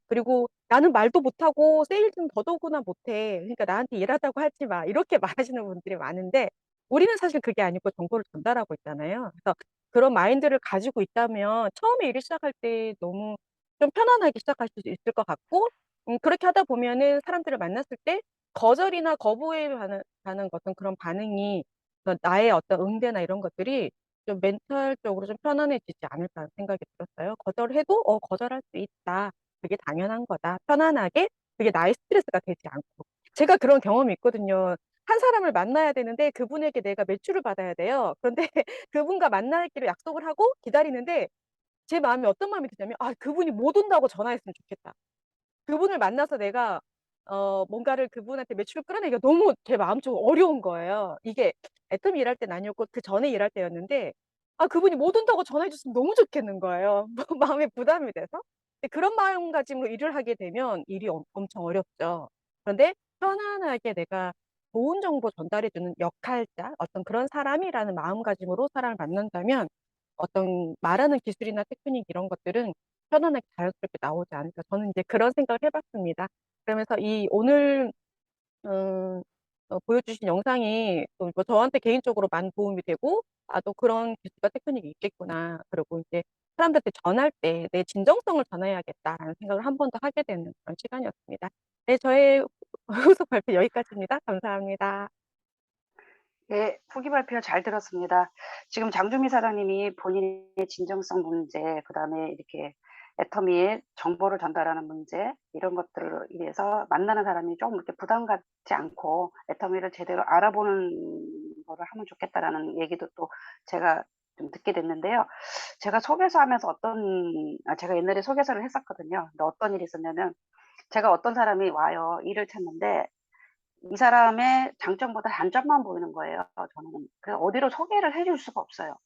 그리고 "나는 말도 못하고 세일즈는 더더구나 못해. 그러니까 나한테 일하자고 하지 마." 이렇게 말하시는 분들이 많은데 우리는 사실 그게 아니고 정보를 전달하고 있잖아요. 그래서 그런 마인드를 가지고 있다면 처음에 일을 시작할 때 너무 좀 편안하게 시작할 수 있을 것 같고, 그렇게 하다 보면은 사람들을 만났을 때 거절이나 거부에 반하는 어떤 그런 반응이, 나의 어떤 응대나 이런 것들이 좀 멘탈적으로 좀 편안해지지 않을까 하는 생각이 들었어요. 거절해도 거절할 수 있다. 그게 당연한 거다. 편안하게 그게 나의 스트레스가 되지 않고. 제가 그런 경험이 있거든요. 한 사람을 만나야 되는데 그분에게 내가 매출을 받아야 돼요. 그런데 그분과 만나기로 약속을 하고 기다리는데 제 마음에 어떤 마음이 드냐면 '아 그분이 못 온다고 전화했으면 좋겠다.' 그분을 만나서 내가 뭔가를 그분한테 매출을 끌어내기가 너무 제 마음적으로 어려운 거예요. 이게 애터미 일할 때는 아니었고 그전에 일할 때였는데 그분이 못 온다고 전화해 줬으면 너무 좋겠는 거예요. 마음에 부담이 돼서. 근데 그런 마음가짐으로 일을 하게 되면 일이 엄청 어렵죠. 그런데 편안하게 내가 좋은 정보 전달해 주는 역할자, 어떤 그런 사람이라는 마음가짐으로 사람을 만난다면 어떤 말하는 기술이나 테크닉 이런 것들은 편안하게 자연스럽게 나오지 않을까. 저는 이제 그런 생각을 해 봤습니다. 그러면서 이 오늘 보여주신 영상이 또 뭐 저한테 개인적으로 많은 도움이 되고 '아 또 그런 기술과 테크닉이 있겠구나.' 그리고 이제 사람들한테 전할 때 '내 진정성을 전해야겠다.'라는 생각을 한 번 더 하게 되는 그런 시간이었습니다. 네, 저의 후속 발표 여기까지입니다. 감사합니다. 네. 후기 발표 잘 들었습니다. 지금 장주미 사장님이 본인의 진정성 문제, 그다음에 이렇게 애터미에 정보를 전달하는 문제, 이런 것들로 인해서 만나는 사람이 좀 이렇게 부담 갖지 않고 애터미를 제대로 알아보는 거를 하면 좋겠다라는 얘기도 또 제가 좀 듣게 됐는데요. 제가 소개서하면서 제가 옛날에 소개서를 했었거든요. 근데 어떤 일이 있었냐면 제가 어떤 사람이 와요. 일을 찾는데 이 사람의 장점보다 단점만 보이는 거예요, 저는. 그래서 어디로 소개를 해줄 수가 없어요.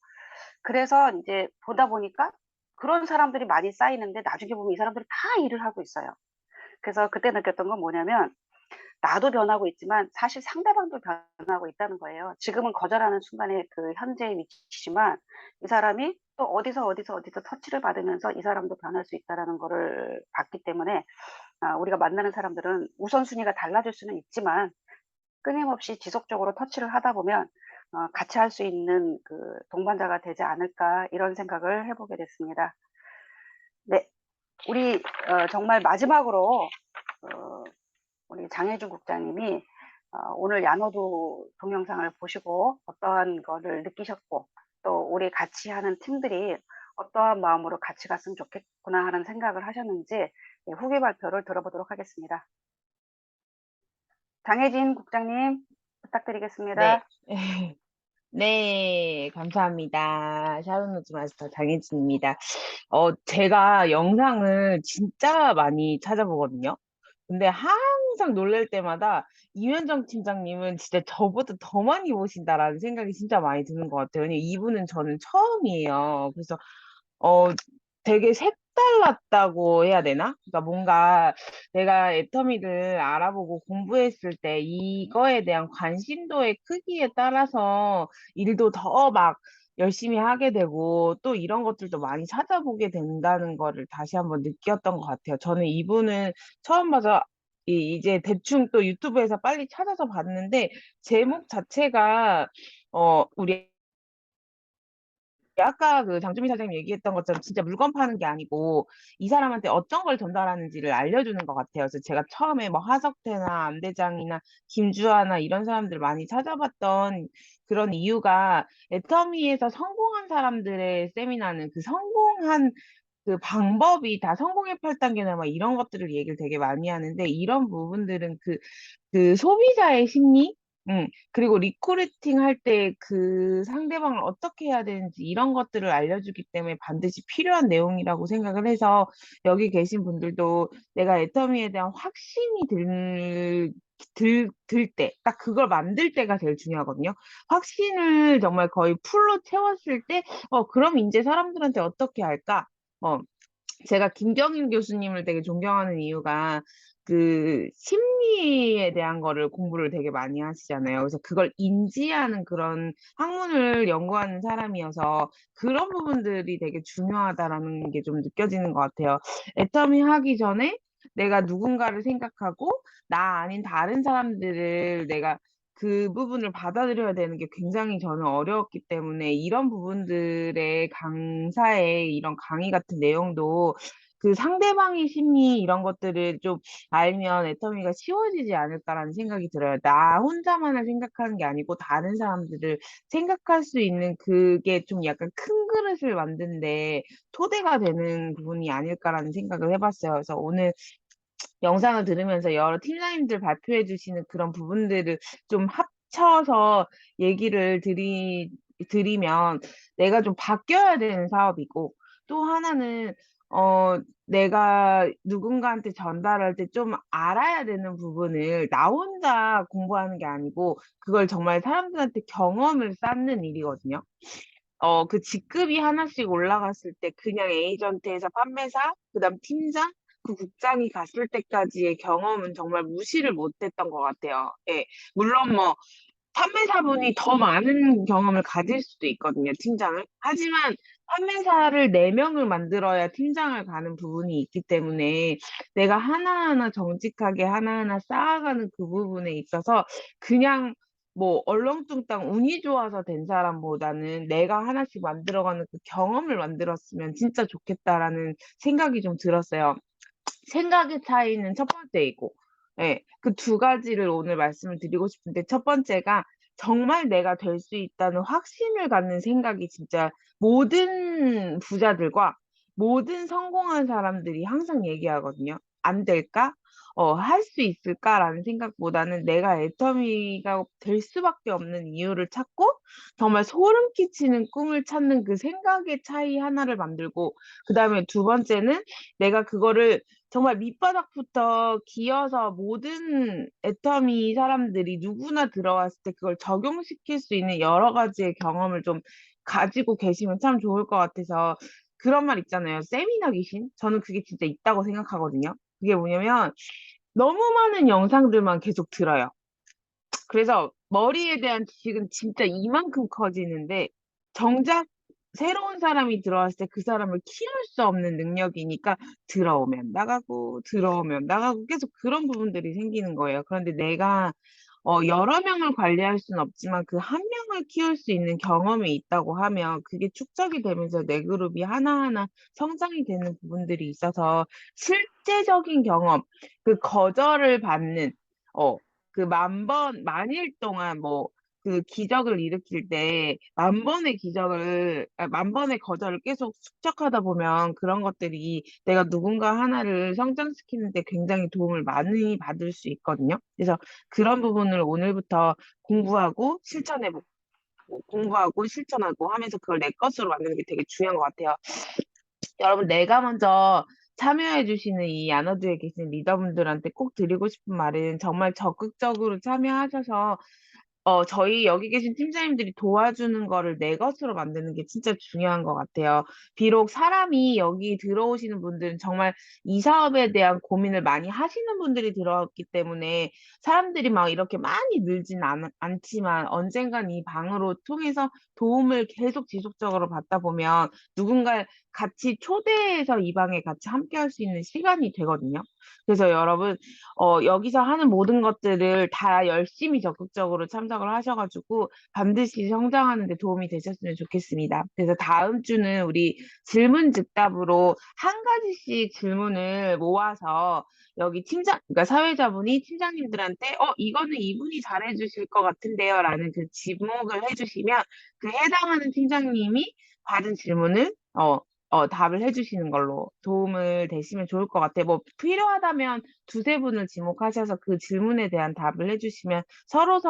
그래서 이제 보다 보니까 그런 사람들이 많이 쌓이는데 나중에 보면 이 사람들이 다 일을 하고 있어요. 그래서 그때 느꼈던 건 뭐냐면 나도 변하고 있지만 사실 상대방도 변하고 있다는 거예요. 지금은 거절하는 순간에 그 현재의 위치지만 이 사람이 또 어디서 터치를 받으면서 이 사람도 변할 수 있다라는 거를 봤기 때문에 우리가 만나는 사람들은 우선순위가 달라질 수는 있지만 끊임없이 지속적으로 터치를 하다 보면 같이 할 수 있는 그 동반자가 되지 않을까 이런 생각을 해보게 됐습니다. 네, 우리 정말 마지막으로 우리 장혜준 국장님이 오늘 야노도 동영상을 보시고 어떠한 거를 느끼셨고 또 우리 같이 하는 팀들이 어떠한 마음으로 같이 갔으면 좋겠구나 하는 생각을 하셨는지 후기 발표를 들어보도록 하겠습니다. 장혜진 국장님 부탁드리겠습니다. 네. 네, 감사합니다. 샤론노즈 마스터 장혜진입니다. 제가 영상을 진짜 많이 찾아보거든요. 근데 항상 놀랄 때마다 이면정 팀장님은 진짜 저보다 더 많이 보신다라는 생각이 진짜 많이 드는 것 같아요. 왜냐면 이분은 저는 처음이에요. 그래서 되게 색달랐다고 해야 되나? 그러니까 뭔가 내가 애터미를 알아보고 공부했을 때 이거에 대한 관심도의 크기에 따라서 일도 더 막 열심히 하게 되고 또 이런 것들도 많이 찾아보게 된다는 거를 다시 한번 느꼈던 것 같아요. 저는 이분은 처음 봐서 이제 대충 또 유튜브에서 빨리 찾아서 봤는데 제목 자체가 우리 아까 그 장주미 사장님 얘기했던 것처럼 진짜 물건 파는 게 아니고 이 사람한테 어떤 걸 전달하는지를 알려주는 것 같아요. 그래서 제가 처음에 뭐 하석태나 안대장이나 김주아나 이런 사람들 많이 찾아봤던 그런 이유가 애터미에서 성공한 사람들의 세미나는 그 성공한 그 방법이 다 성공의 8단계나 막 이런 것들을 얘기를 되게 많이 하는데 이런 부분들은 그 소비자의 심리? 그리고 리크루팅 할 때 그 상대방을 어떻게 해야 되는지 이런 것들을 알려주기 때문에 반드시 필요한 내용이라고 생각을 해서 여기 계신 분들도 내가 애터미에 대한 확신이 들 때, 딱 그걸 만들 때가 제일 중요하거든요. 확신을 정말 거의 풀로 채웠을 때, 그럼 이제 사람들한테 어떻게 할까? 제가 김경인 교수님을 되게 존경하는 이유가 그 심리에 대한 거를 공부를 되게 많이 하시잖아요. 그래서 그걸 인지하는 그런 학문을 연구하는 사람이어서 그런 부분들이 되게 중요하다라는 게 좀 느껴지는 것 같아요. 애터미 하기 전에 내가 누군가를 생각하고 나 아닌 다른 사람들을 내가 그 부분을 받아들여야 되는 게 굉장히 저는 어려웠기 때문에 이런 부분들의 강사의 이런 강의 같은 내용도 그 상대방의 심리 이런 것들을 좀 알면 애터미가 쉬워지지 않을까라는 생각이 들어요. 나 혼자만을 생각하는 게 아니고 다른 사람들을 생각할 수 있는 그게 좀 약간 큰 그릇을 만드는데 토대가 되는 부분이 아닐까라는 생각을 해봤어요. 그래서 오늘 영상을 들으면서 여러 팀장님들 발표해 주시는 그런 부분들을 좀 합쳐서 얘기를 드리면 내가 좀 바뀌어야 되는 사업이고 또 하나는 내가 누군가한테 전달할 때 좀 알아야 되는 부분을 나 혼자 공부하는 게 아니고 그걸 정말 사람들한테 경험을 쌓는 일이거든요. 그 직급이 하나씩 올라갔을 때 그냥 에이전트에서 판매사, 그다음 팀장, 그 국장이 갔을 때까지의 경험은 정말 무시를 못했던 것 같아요. 예. 물론 뭐 판매사분이 더 많은 경험을 가질 수도 있거든요, 팀장을. 하지만 판매사를 4명을 만들어야 팀장을 가는 부분이 있기 때문에 내가 하나하나 정직하게 하나하나 쌓아가는 그 부분에 있어서 그냥 뭐 얼렁뚱땅 운이 좋아서 된 사람보다는 내가 하나씩 만들어가는 그 경험을 만들었으면 진짜 좋겠다라는 생각이 좀 들었어요. 생각의 차이는 첫 번째이고, 예, 그 두 가지를 오늘 말씀을 드리고 싶은데, 첫 번째가 정말 내가 될 수 있다는 확신을 갖는 생각이 진짜 모든 부자들과 모든 성공한 사람들이 항상 얘기하거든요. 안 될까? 할 수 있을까라는 생각보다는 내가 애터미가 될 수밖에 없는 이유를 찾고 정말 소름 끼치는 꿈을 찾는 그 생각의 차이 하나를 만들고 그다음에 두 번째는 내가 그거를 정말 밑바닥부터 기어서 모든 애터미 사람들이 누구나 들어왔을 때 그걸 적용시킬 수 있는 여러 가지의 경험을 좀 가지고 계시면 참 좋을 것 같아서 그런 말 있잖아요. 세미나 귀신? 저는 그게 진짜 있다고 생각하거든요. 그게 뭐냐면 너무 많은 영상들만 계속 들어요. 그래서 머리에 대한 지식은 진짜 이만큼 커지는데 정작 새로운 사람이 들어왔을 때 그 사람을 키울 수 없는 능력이니까 들어오면 나가고 들어오면 나가고 계속 그런 부분들이 생기는 거예요. 그런데 내가 여러 명을 관리할 수는 없지만 그 한 명을 키울 수 있는 경험이 있다고 하면 그게 축적이 되면서 내 그룹이 하나하나 성장이 되는 부분들이 있어서 실제적인 경험, 그 거절을 받는 그 만일 동안 그 기적을 일으킬 때 만 번의 거절을 계속 축적하다 보면 그런 것들이 내가 누군가 하나를 성장시키는 데 굉장히 도움을 많이 받을 수 있거든요. 그래서 그런 부분을 오늘부터 공부하고 실천하고 하면서 그걸 내 것으로 만드는 게 되게 중요한 것 같아요. 여러분, 내가 먼저 참여해 주시는 이 야너드에 계신 리더분들한테 꼭 드리고 싶은 말은 정말 적극적으로 참여하셔서 저희 여기 계신 팀장님들이 도와주는 거를 내 것으로 만드는 게 진짜 중요한 것 같아요. 비록 사람이 여기 들어오시는 분들은 정말 이 사업에 대한 고민을 많이 하시는 분들이 들어왔기 때문에 사람들이 막 이렇게 많이 늘진 않지만 언젠간 이 방으로 통해서 도움을 계속 지속적으로 받다 보면 누군가 같이 초대해서 이 방에 같이 함께 할 수 있는 시간이 되거든요. 그래서 여러분, 여기서 하는 모든 것들을 다 열심히 적극적으로 참석을 하셔가지고 반드시 성장하는 데 도움이 되셨으면 좋겠습니다. 그래서 다음 주는 우리 질문즉답으로 한 가지씩 질문을 모아서 여기 그러니까 사회자분이 팀장님들한테 이거는 이분이 잘해주실 것 같은데요 라는 그 지목을 해주시면 그 해당하는 팀장님이 받은 질문을 답을 해주시는 걸로 도움을 되시면 좋을 것 같아요. 필요하다면 두세 분을 지목하셔서 그 질문에 대한 답을 해주시면 서로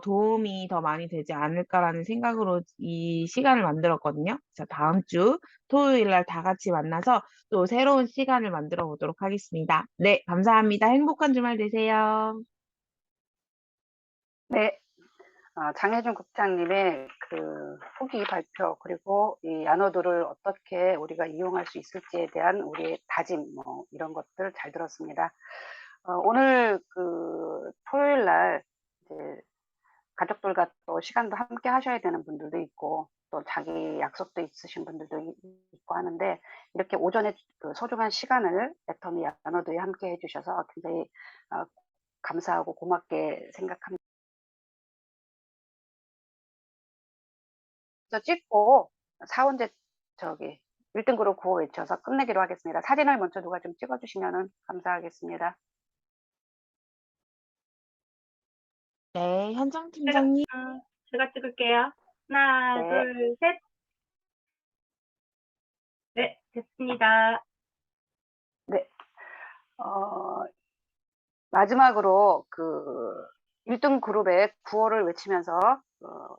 도움이 더 많이 되지 않을까라는 생각으로 이 시간을 만들었거든요. 자, 다음 주 토요일 날 다 같이 만나서 또 새로운 시간을 만들어 보도록 하겠습니다. 네, 감사합니다. 행복한 주말 되세요. 네. 장혜준 국장님의 그 후기 발표 그리고 이 야노드를 어떻게 우리가 이용할 수 있을지에 대한 우리의 다짐 이런 것들 잘 들었습니다. 오늘 그 토요일 날 이제 가족들과 또 시간도 함께 하셔야 되는 분들도 있고 또 자기 약속도 있으신 분들도 있고 하는데 이렇게 오전에 그 소중한 시간을 애터미 야노드에 함께 해주셔서 굉장히 감사하고 고맙게 생각합니다. 찍고 4원제 1등 그룹 구호 외쳐서 끝내기로 하겠습니다. 사진을 먼저 누가 좀 찍어주시면 감사하겠습니다. 네, 현장 팀장님. 제가 찍을게요. 하나, 네. 둘, 셋. 네, 됐습니다. 네. 마지막으로 그 1등 그룹의 구호를 외치면서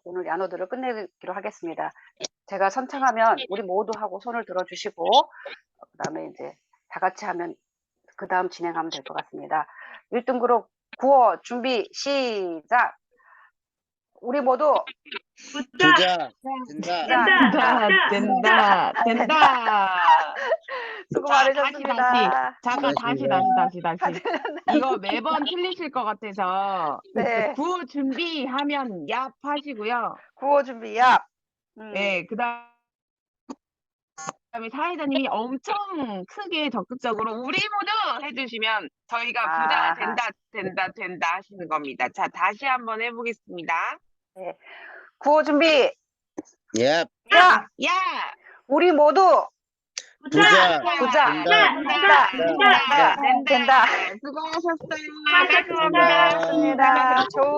오늘 야노드를 끝내기로 하겠습니다. 제가 선창하면 우리 모두 하고 손을 들어주시고 그다음에 이제 다 같이 하면 그 다음 진행하면 될 것 같습니다. 1등 그룹 구호 준비 시작. 우리 모두 부자 된다. 수고 자, 많으셨습니다. 잠깐 다시. 이거 매번 틀리실 것 같아서 네. 구호 준비하면 얍 하시고요. 구호 준비 얍. 네, 그다음에 사회자님이 엄청 크게 적극적으로 우리 모두 해주시면 저희가 부자가 된다 하시는 겁니다. 자, 다시 한번 해보겠습니다. 네. 구호 준비. 예. 야, 우리 모두 부자 된다. 수고하셨어요. 수고하셨습니다. 좋은